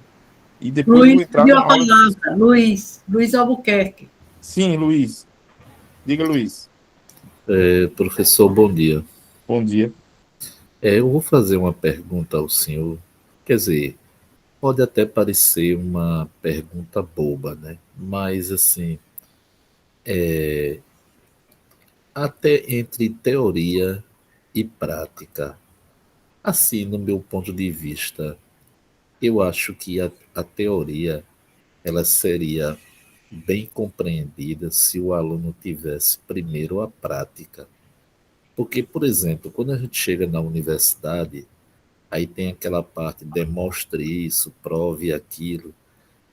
E depois eu vou Luiz entrar pediu na a aula... palavra. Luiz Albuquerque. Sim, Luiz. Diga, Luiz. Professor, bom dia. Bom dia. Eu vou fazer uma pergunta ao senhor. Quer dizer, pode até parecer uma pergunta boba, né? Mas, assim, até entre teoria e prática, assim, no meu ponto de vista, eu acho que a teoria ela seria bem compreendida se o aluno tivesse primeiro a prática. Porque, por exemplo, quando a gente chega na universidade, aí tem aquela parte, demonstre isso, prove aquilo.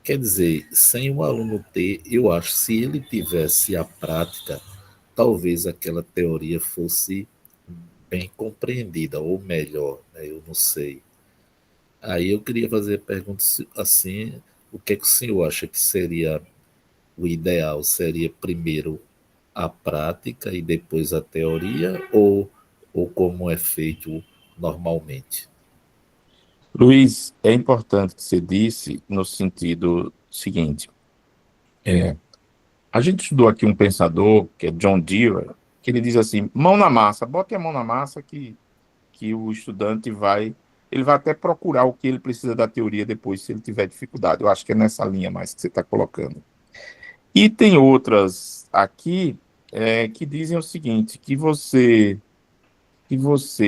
Quer dizer, sem o aluno ter, eu acho, se ele tivesse a prática, talvez aquela teoria fosse bem compreendida, ou melhor, né? Eu não sei. Aí eu queria fazer a pergunta assim, o que é que o senhor acha que seria o ideal? Seria primeiro a prática e depois a teoria, ou ou como é feito normalmente? Luiz, é importante que você disse no sentido seguinte. A gente estudou aqui um pensador, que é John Dewey, que ele diz assim, mão na massa, bote a mão na massa que o estudante ele vai até procurar o que ele precisa da teoria depois, se ele tiver dificuldade. Eu acho que é nessa linha mais que você está colocando. E tem outras aqui que dizem o seguinte, que você,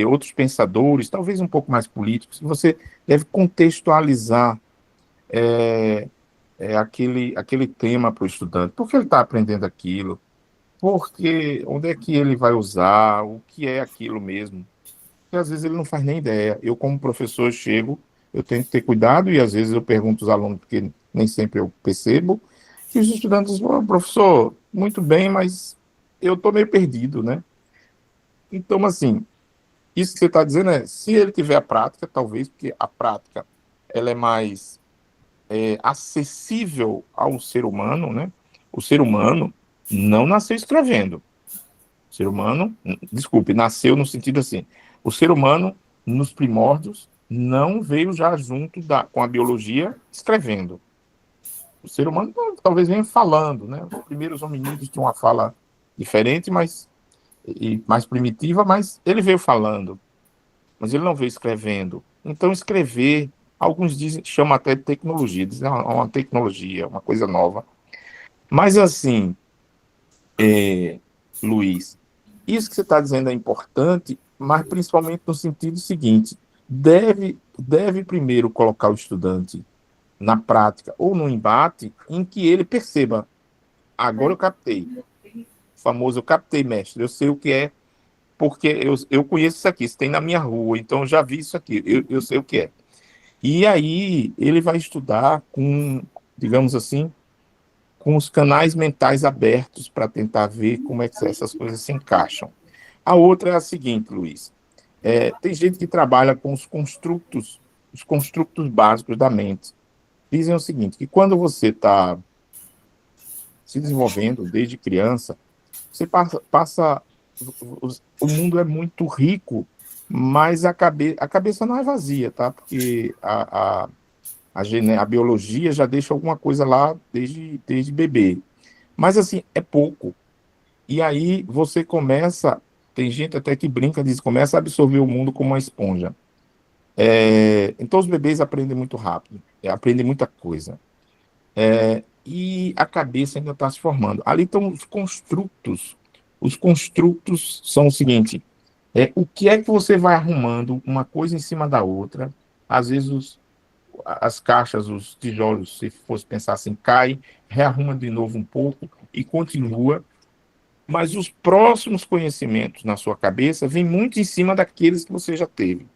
outros pensadores, talvez um pouco mais políticos, que você deve contextualizar aquele tema para o estudante. Por que ele está aprendendo aquilo? Porque onde é que ele vai usar? O que é aquilo mesmo? Porque às vezes ele não faz nem ideia. Eu, como professor, eu tenho que ter cuidado e às vezes eu pergunto aos alunos, porque nem sempre eu percebo, e os estudantes falam, professor, muito bem, mas eu estou meio perdido, né? Então, assim, isso que você está dizendo se ele tiver a prática, talvez, porque a prática ela é mais acessível ao ser humano, né? O ser humano não nasceu escrevendo. O ser humano, desculpe, nasceu no sentido assim, o ser humano, nos primórdios, não veio já junto com a biologia escrevendo. O ser humano talvez venha falando, né? Os primeiros hominídeos tinham uma fala diferente, e mais primitiva, mas ele veio falando, mas ele não veio escrevendo. Então, escrever, alguns chamam até de tecnologia, dizem uma tecnologia, uma coisa nova. Mas, assim, Luiz, isso que você está dizendo é importante, mas principalmente no sentido seguinte, deve primeiro colocar o estudante na prática ou no embate em que ele perceba, agora eu captei, o famoso eu captei, mestre, eu sei o que é, porque eu conheço isso aqui, isso tem na minha rua, então eu já vi isso aqui, eu sei o que é. E aí ele vai estudar com, digamos assim, com os canais mentais abertos para tentar ver como é que essas coisas se encaixam. A outra é a seguinte, Luiz, tem gente que trabalha com os construtos básicos da mente. Dizem o seguinte, que quando você está se desenvolvendo desde criança, você passa o mundo é muito rico, mas a cabeça não é vazia, tá? Porque a biologia já deixa alguma coisa lá desde bebê. Mas, assim, é pouco. E aí você começa, tem gente até que brinca, diz, começa a absorver o mundo como uma esponja. Então os bebês aprendem muito rápido, aprendem muita coisa. E a cabeça ainda está se formando. Ali estão os construtos. Os construtos são o seguinte, o que é que você vai arrumando uma coisa em cima da outra, às vezes as caixas, os tijolos, se fosse pensar assim, caem, rearruma de novo um pouco e continua, mas os próximos conhecimentos na sua cabeça vêm muito em cima daqueles que você já teve.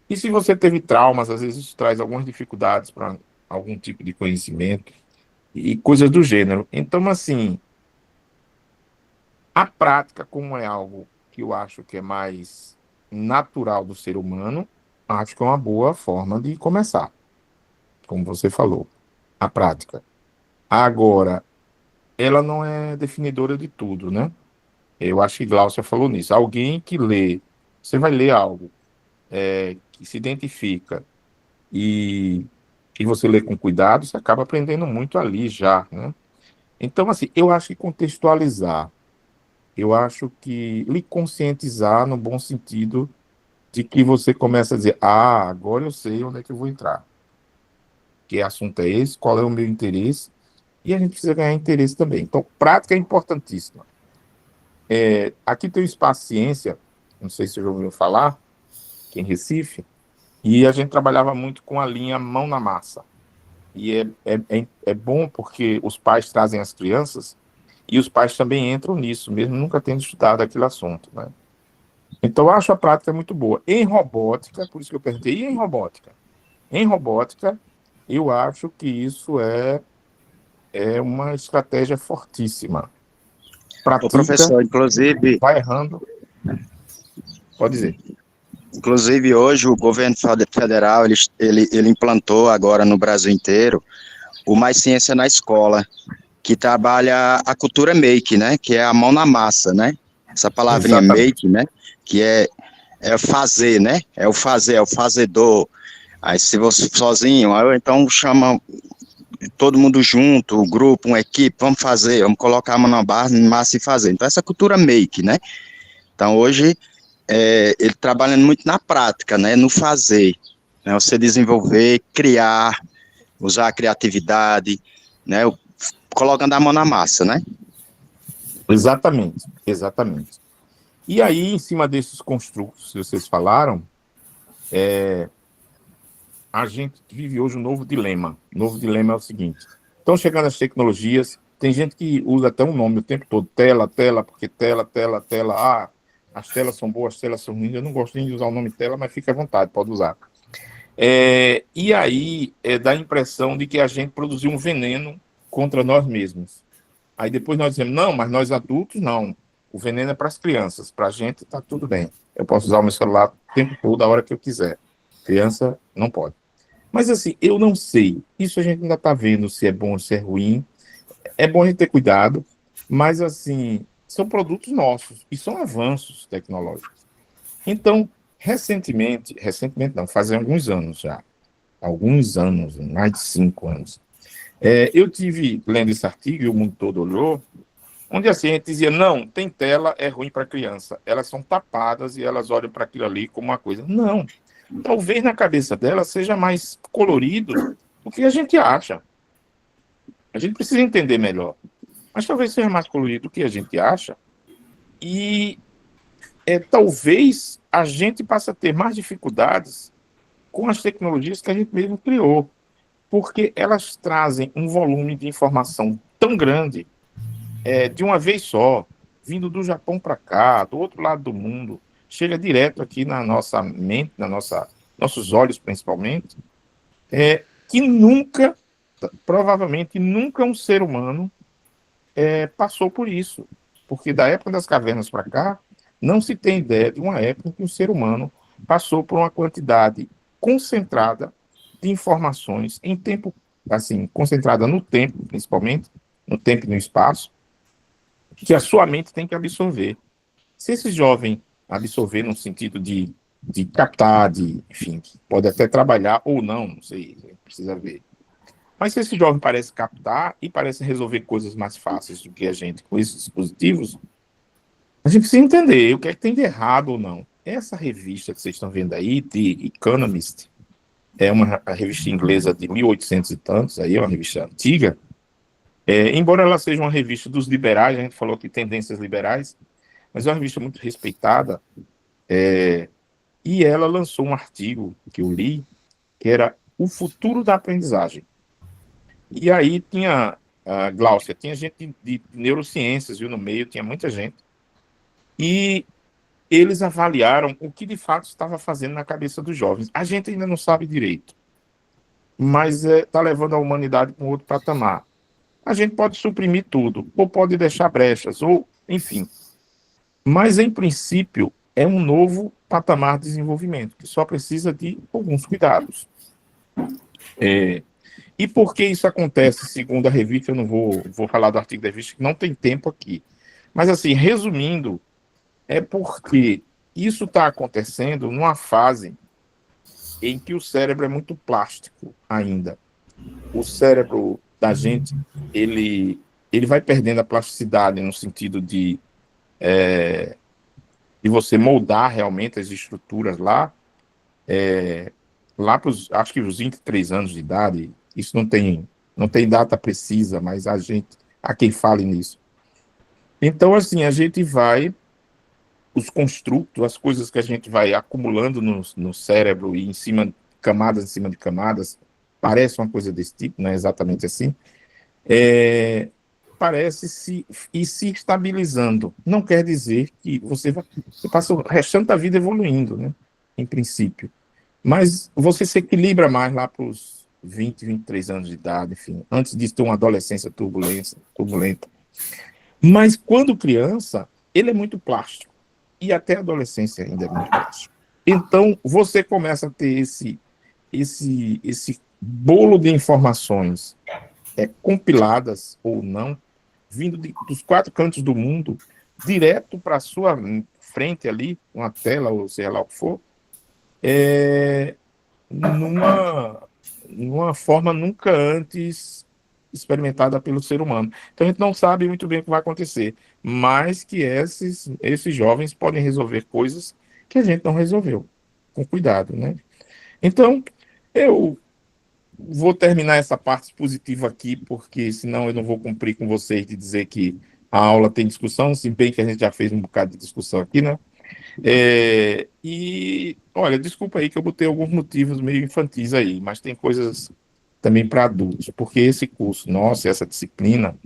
E se você teve traumas, às vezes isso traz algumas dificuldades para algum tipo de conhecimento e coisas do gênero. Então, assim, a prática, como é algo que eu acho que é mais natural do ser humano, acho que é uma boa forma de começar. Como você falou, a prática. Agora, ela não é definidora de tudo, né? Eu acho que Glaucia falou nisso. Alguém que lê, você vai ler algo que se identifica e você lê com cuidado, você acaba aprendendo muito ali já, né? Então, assim, eu acho que contextualizar, eu acho que lhe conscientizar no bom sentido de que você começa a dizer, agora eu sei onde é que eu vou entrar. Que assunto é esse, qual é o meu interesse, e a gente precisa ganhar interesse também. Então, prática é importantíssima. Aqui tem o Espaço Ciência, não sei se você já ouviu falar, aqui em Recife, e a gente trabalhava muito com a linha mão na massa. E é bom porque os pais trazem as crianças e os pais também entram nisso, mesmo nunca tendo estudado aquele assunto, né? Então, eu acho a prática muito boa. Em robótica, por isso que eu perguntei, e em robótica? Em robótica, eu acho que isso é uma estratégia fortíssima. O professor, inclusive... Vai errando. Pode dizer. Inclusive, hoje, o governo federal, ele implantou agora no Brasil inteiro o Mais Ciência na Escola, que trabalha a cultura make, né? Que é a mão na massa, né? Essa palavrinha Exatamente. make, né? Que é fazer, né? É o fazer, é o fazedor. Aí se você sozinho, aí então chama todo mundo junto, o grupo, uma equipe, vamos fazer, vamos colocar a mão na massa e fazer. Então essa cultura make, né? Então hoje ele trabalhando muito na prática, né? No fazer, né? Você desenvolver, criar, usar a criatividade, né? Colocando a mão na massa, né? Exatamente, exatamente. E aí, em cima desses construtos que vocês falaram, a gente vive hoje um novo dilema. O novo dilema é o seguinte: estão chegando as tecnologias, tem gente que usa até um nome o tempo todo, tela, porque tela, as telas são boas, as telas são ruins. Eu não gosto nem de usar o nome tela, mas fica à vontade, pode usar. E aí, dá a impressão de que a gente produziu um veneno contra nós mesmos. Aí depois nós dizemos, não, mas nós adultos, não. O veneno é para as crianças, para a gente está tudo bem. Eu posso usar o meu celular o tempo todo, a hora que eu quiser. Criança não pode. Mas assim, eu não sei. Isso a gente ainda está vendo se é bom ou se é ruim. É bom a gente ter cuidado, mas assim, são produtos nossos e são avanços tecnológicos. Então, recentemente não, fazem alguns anos já, mais de 5 anos, eu tive lendo esse artigo, e o mundo todo olhou, onde assim, a gente dizia, não, tem tela, é ruim para criança, elas são tapadas e elas olham para aquilo ali como uma coisa. Não, talvez na cabeça delas seja mais colorido do que a gente acha. A gente precisa entender melhor, mas talvez seja mais colorido do que a gente acha, e talvez a gente passe a ter mais dificuldades com as tecnologias que a gente mesmo criou, porque elas trazem um volume de informação tão grande, de uma vez só, vindo do Japão para cá, do outro lado do mundo, chega direto aqui na nossa mente, nossos olhos principalmente, que nunca, provavelmente nunca um ser humano passou por isso, porque da época das cavernas para cá, não se tem ideia de uma época em que o ser humano passou por uma quantidade concentrada de informações em tempo, assim, concentrada no tempo, principalmente, no tempo e no espaço, que a sua mente tem que absorver. Se esse jovem absorver no sentido de captar, enfim, pode até trabalhar ou não sei, precisa ver. Mas se esse jovem parece captar e parece resolver coisas mais fáceis do que a gente com esses dispositivos, a gente precisa entender o que é que tem de errado ou não. Essa revista que vocês estão vendo aí, The Economist, é uma revista inglesa de 1800 e tantos, aí é uma revista antiga, embora ela seja uma revista dos liberais, a gente falou que tendências liberais, mas é uma revista muito respeitada, e ela lançou um artigo que eu li, que era O Futuro da Aprendizagem. E aí tinha, Gláucia, tinha gente de neurociências, viu, no meio, tinha muita gente, e eles avaliaram o que de fato estava fazendo na cabeça dos jovens. A gente ainda não sabe direito, mas está levando a humanidade para um outro patamar. A gente pode suprimir tudo, ou pode deixar brechas, ou, enfim. Mas, em princípio, é um novo patamar de desenvolvimento, que só precisa de alguns cuidados. E por que isso acontece, segundo a revista? Eu não vou falar do artigo da revista, que não tem tempo aqui. Mas, assim, resumindo, é porque isso está acontecendo numa fase em que o cérebro é muito plástico ainda. O cérebro da gente, ele vai perdendo a plasticidade no sentido de você moldar realmente as estruturas lá para acho que os 23 anos de idade. Isso não tem data precisa, mas há quem fale nisso. Então, assim, a gente vai, os construtos, as coisas que a gente vai acumulando no cérebro e camadas em cima de camadas, parece uma coisa desse tipo, não é exatamente assim, parece se estabilizando. Não quer dizer que você passa o restante da vida evoluindo, né, em princípio. Mas você se equilibra mais lá para os 20, 23 anos de idade, enfim, antes de ter uma adolescência turbulenta. Mas quando criança, ele é muito plástico. E até a adolescência ainda é muito plástico. Então, você começa a ter esse bolo de informações compiladas ou não, vindo dos 4 cantos do mundo, direto para a sua frente ali, uma tela, ou seja lá o que for, numa forma nunca antes experimentada pelo ser humano. Então a gente não sabe muito bem o que vai acontecer, mas que esses jovens podem resolver coisas que a gente não resolveu, com cuidado, né? Então, eu vou terminar essa parte expositiva aqui, porque senão eu não vou cumprir com vocês de dizer que a aula tem discussão, se bem que a gente já fez um bocado de discussão aqui, né? E, olha, desculpa aí que eu botei alguns motivos meio infantis aí, mas tem coisas também para adultos, porque esse curso, nossa, essa disciplina,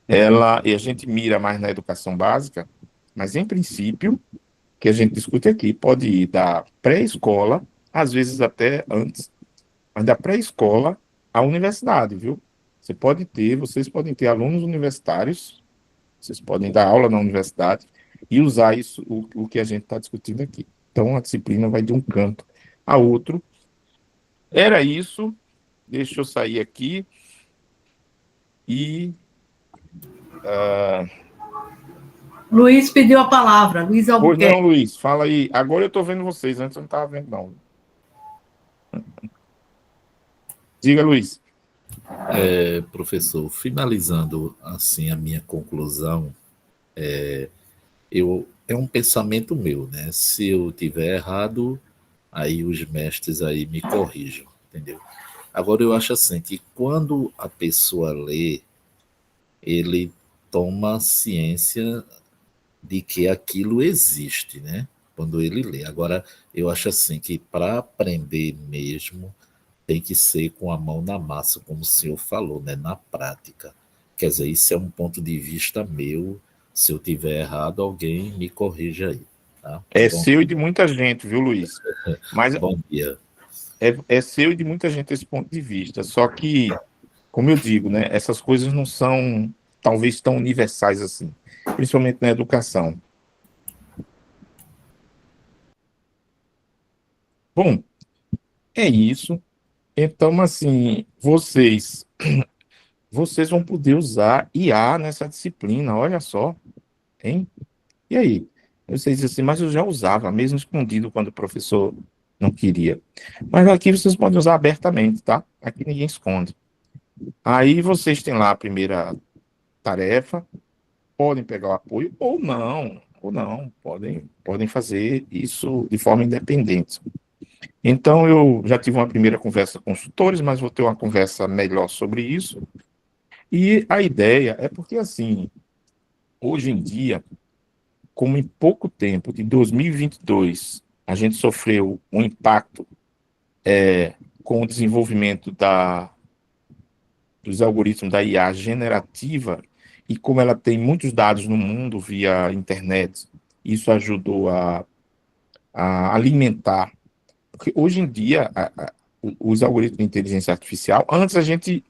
e a gente mira mais na educação básica, mas em princípio, que a gente discute aqui, pode ir da pré-escola, às vezes até antes, mas da pré-escola à universidade, viu? Vocês podem ter alunos universitários, vocês podem dar aula na universidade e usar isso, o que a gente está discutindo aqui. Então, a disciplina vai de um canto a outro. Era isso. Deixa eu sair aqui. E... Luiz pediu a palavra. Luiz Pois Albuquerque. não, Luiz, fala aí. Agora eu estou vendo vocês, antes eu não estava vendo, não. Diga, Luiz. Professor, finalizando assim a minha conclusão, é um pensamento meu, né? Se eu tiver errado, aí os mestres aí me corrijam, entendeu? Agora eu acho assim que quando a pessoa lê, ele toma ciência de que aquilo existe, né? Quando ele lê. Agora eu acho assim que para aprender mesmo tem que ser com a mão na massa, como o senhor falou, né? Na prática. Quer dizer, isso é um ponto de vista meu. Se eu tiver errado, alguém me corrija aí. Tá? É Bom, seu e de muita gente, viu, Luiz? Mas bom dia. é seu e de muita gente esse ponto de vista. Só que, como eu digo, né, essas coisas não são talvez tão universais assim, principalmente na educação. Bom, é isso. Então, assim, vocês vão poder usar IA nessa disciplina, olha só, hein? E aí? Vocês dizem assim, mas eu já usava, mesmo escondido quando o professor não queria. Mas aqui vocês podem usar abertamente, tá? Aqui ninguém esconde. Aí vocês têm lá a primeira tarefa, podem pegar o apoio ou não, podem fazer isso de forma independente. Então, eu já tive uma primeira conversa com os tutores, mas vou ter uma conversa melhor sobre isso. E a ideia é porque, assim, hoje em dia, como em pouco tempo, de 2022, a gente sofreu um impacto com o desenvolvimento dos algoritmos da IA generativa, e como ela tem muitos dados no mundo via internet, isso ajudou a alimentar. Porque hoje em dia, os algoritmos de inteligência artificial, antes a gente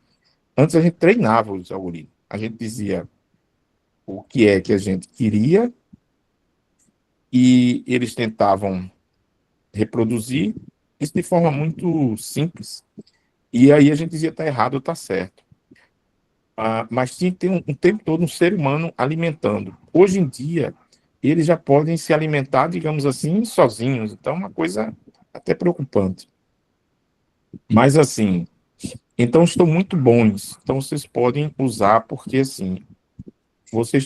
treinava os algoritmos. A gente dizia o que é que a gente queria e eles tentavam reproduzir isso de forma muito simples. E aí a gente dizia está errado ou está certo. Mas tinha que ter um tempo todo um ser humano alimentando. Hoje em dia, eles já podem se alimentar, digamos assim, sozinhos. Então, é uma coisa até preocupante. Mas, assim, então estão muito bons. Então, vocês podem usar, porque, assim, vocês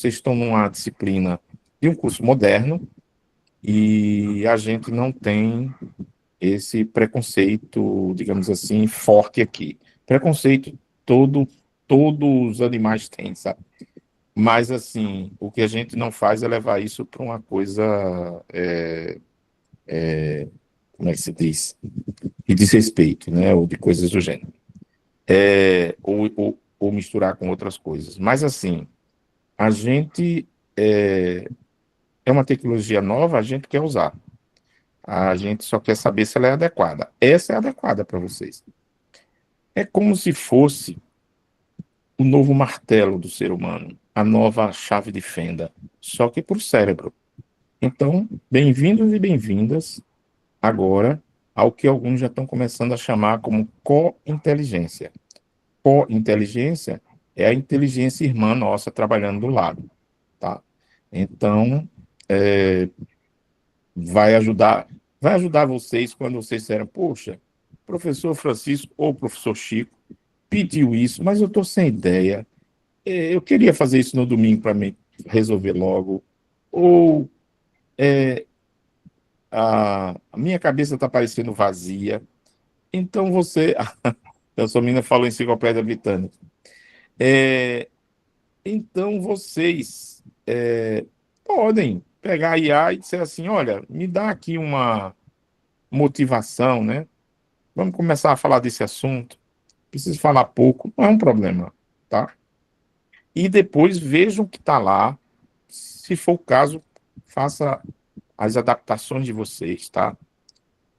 estão numa disciplina de um curso moderno e a gente não tem esse preconceito, digamos assim, forte aqui. Preconceito todos os animais têm, sabe? Mas, assim, o que a gente não faz é levar isso para uma coisa, como é que se diz? De desrespeito, né? Ou de coisas do gênero. Ou misturar com outras coisas. Mas, assim, a gente é uma tecnologia nova, a gente quer usar. A gente só quer saber se ela é adequada. Essa é adequada para vocês. É como se fosse o novo martelo do ser humano, a nova chave de fenda, só que para o cérebro. Então, bem-vindos e bem-vindas agora ao que alguns já estão começando a chamar como co-inteligência. Co-inteligência é a inteligência irmã nossa trabalhando do lado. tá? Então, vai ajudar vocês quando vocês disserem, poxa, professor Francisco ou professor Chico pediu isso, mas eu estou sem ideia. Eu queria fazer isso no domingo para me resolver logo. Ou a minha cabeça está parecendo vazia. Então você. A sua menina falou enciclopédia britânica. Então vocês podem pegar a IA e dizer assim: olha, me dá aqui uma motivação, né? Vamos começar a falar desse assunto. Preciso falar pouco, não é um problema, tá? E depois vejam o que está lá. Se for o caso, faça as adaptações de vocês, tá?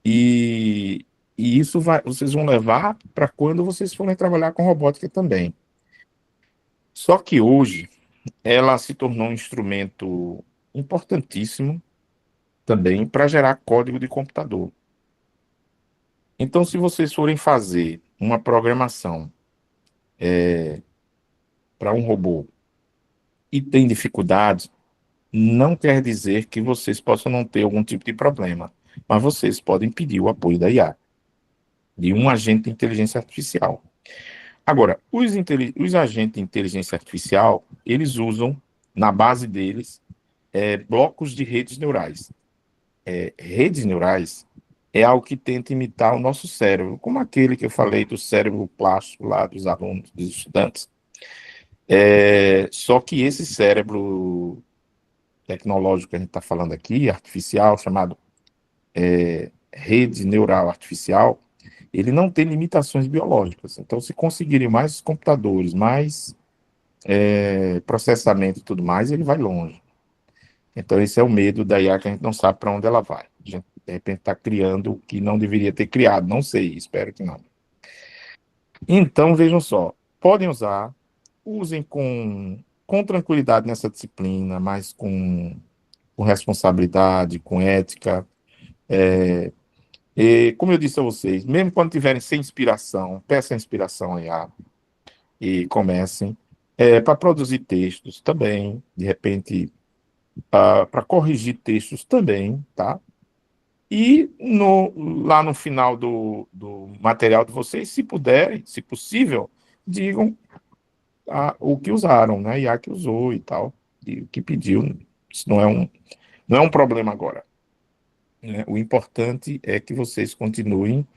E, e isso vocês vão levar para quando vocês forem trabalhar com robótica também. Só que hoje ela se tornou um instrumento importantíssimo também para gerar código de computador. Então, se vocês forem fazer uma programação para um robô e tem dificuldades, não quer dizer que vocês possam não ter algum tipo de problema, mas vocês podem pedir o apoio da IA, de um agente de inteligência artificial. Agora, os agentes de inteligência artificial, eles usam, na base deles, blocos de redes neurais. Redes neurais é algo que tenta imitar o nosso cérebro, como aquele que eu falei do cérebro plástico lá dos alunos, dos estudantes. Só que esse cérebro tecnológico que a gente está falando aqui, artificial, chamado rede neural artificial, ele não tem limitações biológicas. Então, se conseguirem mais computadores, mais processamento e tudo mais, ele vai longe. Então, esse é o medo da IA, que a gente não sabe para onde ela vai. A gente, de repente, está criando o que não deveria ter criado. Não sei, espero que não. Então, vejam só, podem usar, usem com tranquilidade nessa disciplina, mas com responsabilidade, com ética. E, como eu disse a vocês, mesmo quando tiverem sem inspiração, peçam inspiração a IA e comecem. Para produzir textos também, de repente, para corrigir textos também, tá? E lá no final do material de vocês, se puderem, se possível, digam o que usaram, né? IA que usou e tal, e o que pediu. Isso não é um problema agora, né? O importante é que vocês continuem,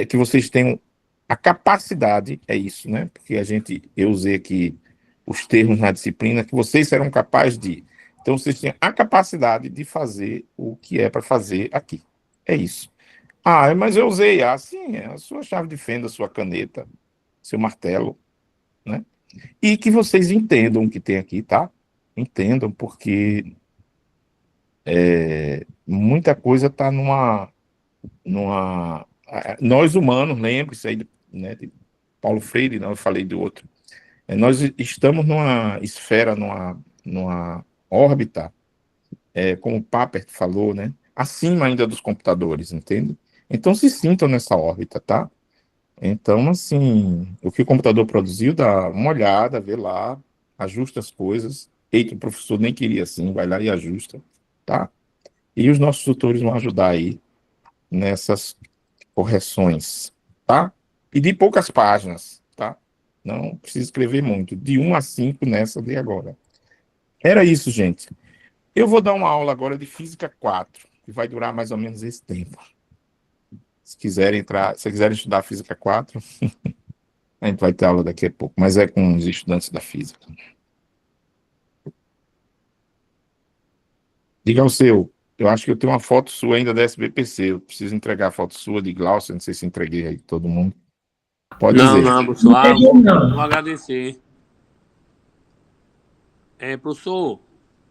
que vocês tenham a capacidade, é isso, né? Porque eu usei aqui os termos na disciplina, que vocês serão capazes de. Então, vocês têm a capacidade de fazer o que é para fazer aqui. É isso. Mas eu usei sim, é a sua chave de fenda, a sua caneta, seu martelo, né? E que vocês entendam o que tem aqui, tá? Entendam, porque muita coisa está nós humanos, lembre-se aí, né, de Paulo Freire, não, eu falei do outro. Nós estamos numa esfera, numa órbita, como o Papert falou, né? Acima ainda dos computadores, entende? Então se sintam nessa órbita, tá? Então, assim, o que o computador produziu, dá uma olhada, vê lá, ajusta as coisas. Eita, o professor nem queria assim, vai lá e ajusta, tá? E os nossos tutores vão ajudar aí nessas correções, tá? E de poucas páginas, tá? Não precisa escrever muito, de 1 a 5 nessa de agora. Era isso, gente. Eu vou dar uma aula agora de Física 4, que vai durar mais ou menos esse tempo. Se quiserem estudar Física 4, a gente vai ter aula daqui a pouco, mas é com os estudantes da física. Diga o seu. Eu acho que eu tenho uma foto sua ainda da SBPC. Eu preciso entregar a foto sua de Glaucio. Não sei se entreguei aí todo mundo. Pode dizer. Não, professor. Vou agradecer. Professor,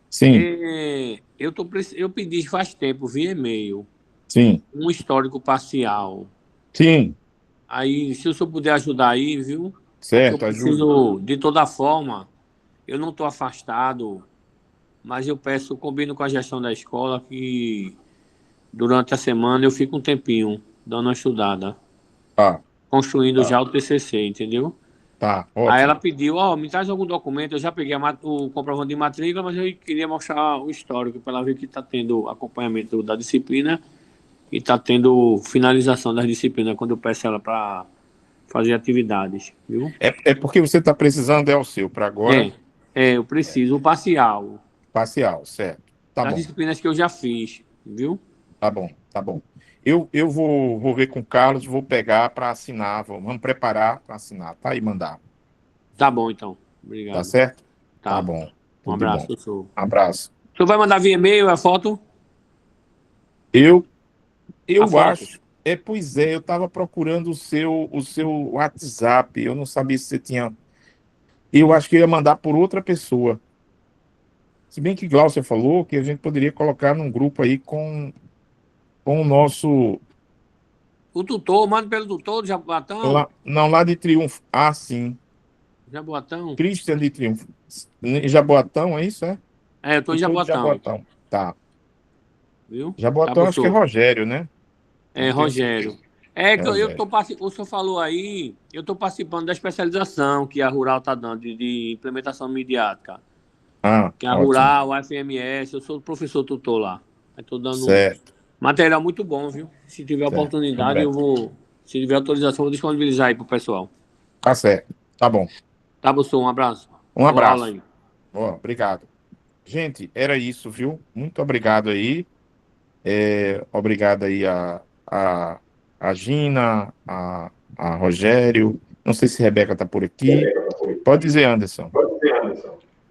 Sim. Eu pedi faz tempo, via e-mail, Sim. um histórico parcial. Sim. Aí, se o senhor puder ajudar aí, viu? Certo, eu preciso, de toda forma, eu não estou afastado, mas eu combino com a gestão da escola que durante a semana eu fico um tempinho dando uma estudada, construindo já o TCC, entendeu? Tá, Aí ela ótimo. pediu, me traz algum documento, eu já peguei o comprovante de matrícula, mas eu queria mostrar o histórico, para ela ver que está tendo acompanhamento da disciplina e está tendo finalização das disciplinas, quando eu peço ela para fazer atividades, viu? É porque você está precisando, é o seu, para agora, É, eu preciso, o parcial, parcial, certo. Tá das bom, disciplinas que eu já fiz, viu? tá bom, tá bom. Eu vou ver com o Carlos, vou pegar para assinar, vamos preparar para assinar, tá? E mandar, Tá bom, então. tá Obrigado. certo? Tá Tá. bom, Um tudo de abraço, bom. professor. Abraço. O senhor vai mandar via e-mail a foto? Eu, A eu foto. acho, pois é, eu estava procurando o seu WhatsApp, eu não sabia se você tinha. Eu acho que eu ia mandar por outra pessoa. Se bem que Glaucia falou que a gente poderia colocar num grupo aí com o nosso. O tutor, manda pelo tutor do Jaboatão. Não, lá de Triunfo. Ah, sim. Jaboatão. Christian de Triunfo. Jaboatão, é isso, é? Eu tô em Tutor de Jaboatão, Jaboatão. Tá. viu? Tá, Jaboatão, acho que é professor? Rogério, né? Não tenho Rogério. certeza. É É que eu Rogério. tô o senhor falou aí, eu tô participando da especialização que a Rural tá dando de implementação midiática. Ah, Que é a ótimo. Rural, a FMS, eu sou professor tutor lá. Eu tô dando Certo, material muito bom, viu? Se tiver certo. oportunidade, eu vou. Se tiver autorização, eu vou disponibilizar aí pro pessoal. Tá certo. Tá bom. Tá, professor? Um abraço. Um Boa aula abraço. aí. Ó, obrigado. Gente, era isso, viu? Muito obrigado aí. Obrigado aí a Gina, a Rogério. Não sei se a Rebeca está por aqui. Pode dizer, Anderson.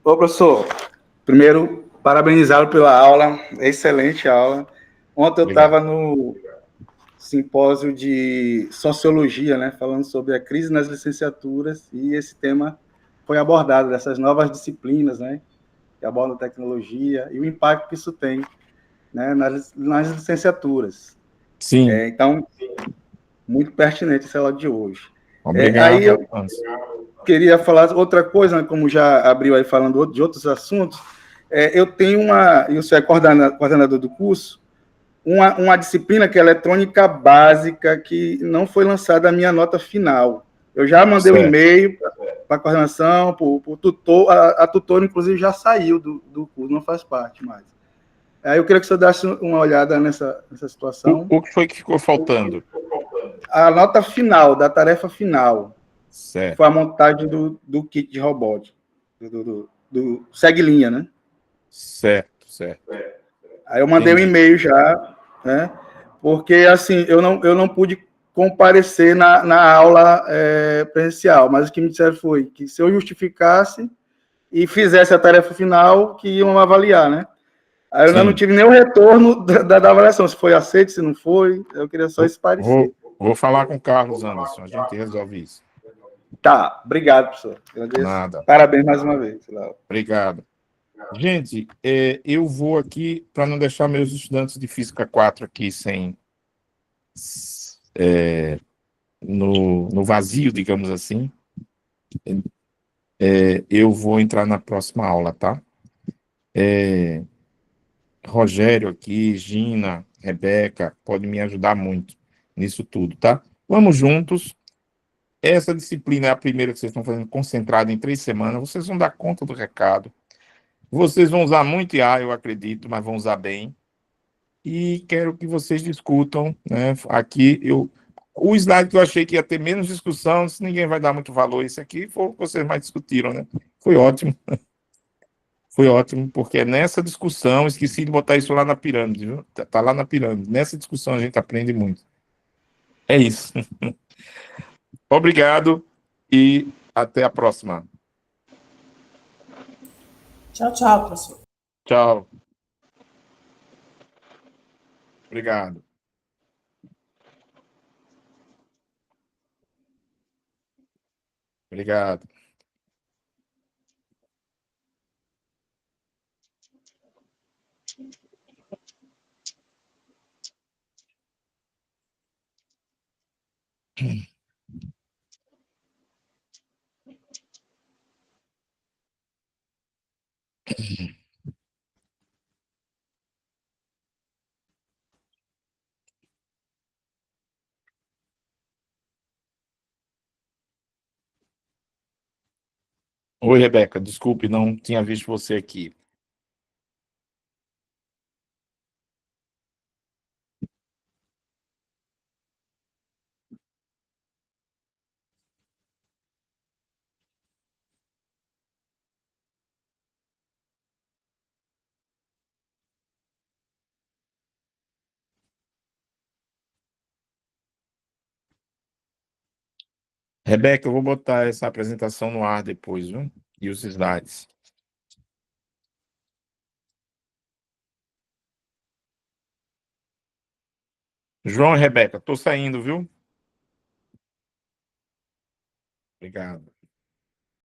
Ô, professor, primeiro, parabenizá-lo pela aula, excelente aula. Ontem eu Obrigado. estava no simpósio de sociologia, né, falando sobre a crise nas licenciaturas, e esse tema foi abordado, dessas novas disciplinas, né, que abordam tecnologia, e o impacto que isso tem, né, nas licenciaturas. Sim, Então, muito pertinente essa aula de hoje. Aí obrigado, eu Anderson. queria falar outra coisa, né, como já abriu aí falando de outros assuntos, eu tenho eu sou coordenador do curso, uma disciplina que é eletrônica básica, que não foi lançada a minha nota final. Eu já mandei um Certo. e-mail para a coordenação, para o tutor, a tutora, inclusive, já saiu do curso, não faz parte mais. Aí eu queria que o senhor desse uma olhada nessa situação. O que foi que ficou faltando? A nota final, da tarefa final, que Certo, foi a montagem do kit de robótica, do segue-linha, né? certo, certo. Aí eu mandei um Entendi. e-mail já, né? Porque, assim, eu não pude comparecer na aula presencial, mas o que me disseram foi que se eu justificasse e fizesse a tarefa final, que iam avaliar, né? Aí eu ainda não Sim. tive nenhum retorno da avaliação, se foi aceito, se não foi, eu queria só Vou, esclarecer. vou falar com o Carlos Anderson, a gente resolve isso. Tá, obrigado, professor. Agradeço. Nada. Parabéns mais uma vez. Obrigado. Gente, eu vou aqui, para não deixar meus estudantes de Física 4 aqui no vazio, digamos assim, eu vou entrar na próxima aula, tá? Rogério aqui, Gina, Rebeca, pode me ajudar muito nisso tudo, tá? Vamos juntos. Essa disciplina é a primeira que vocês estão fazendo concentrada em 3 semanas. Vocês vão dar conta do recado. Vocês vão usar muito IA, eu acredito, mas vão usar bem. E quero que vocês discutam, né? Aqui, o slide que eu achei que ia ter menos discussão, se ninguém vai dar muito valor, isso aqui foi o que vocês mais discutiram, né? Foi ótimo. Foi ótimo, porque nessa discussão, esqueci de botar isso lá na pirâmide, viu? Tá lá na pirâmide. Nessa discussão a gente aprende muito. É isso. Obrigado e até a próxima. Tchau, tchau, professor. Tchau. Obrigado. Obrigado. Oi, Rebeca, desculpe, não tinha visto você aqui. Rebeca, eu vou botar essa apresentação no ar depois, viu? E os slides. João e Rebeca, estou saindo, viu? Obrigado.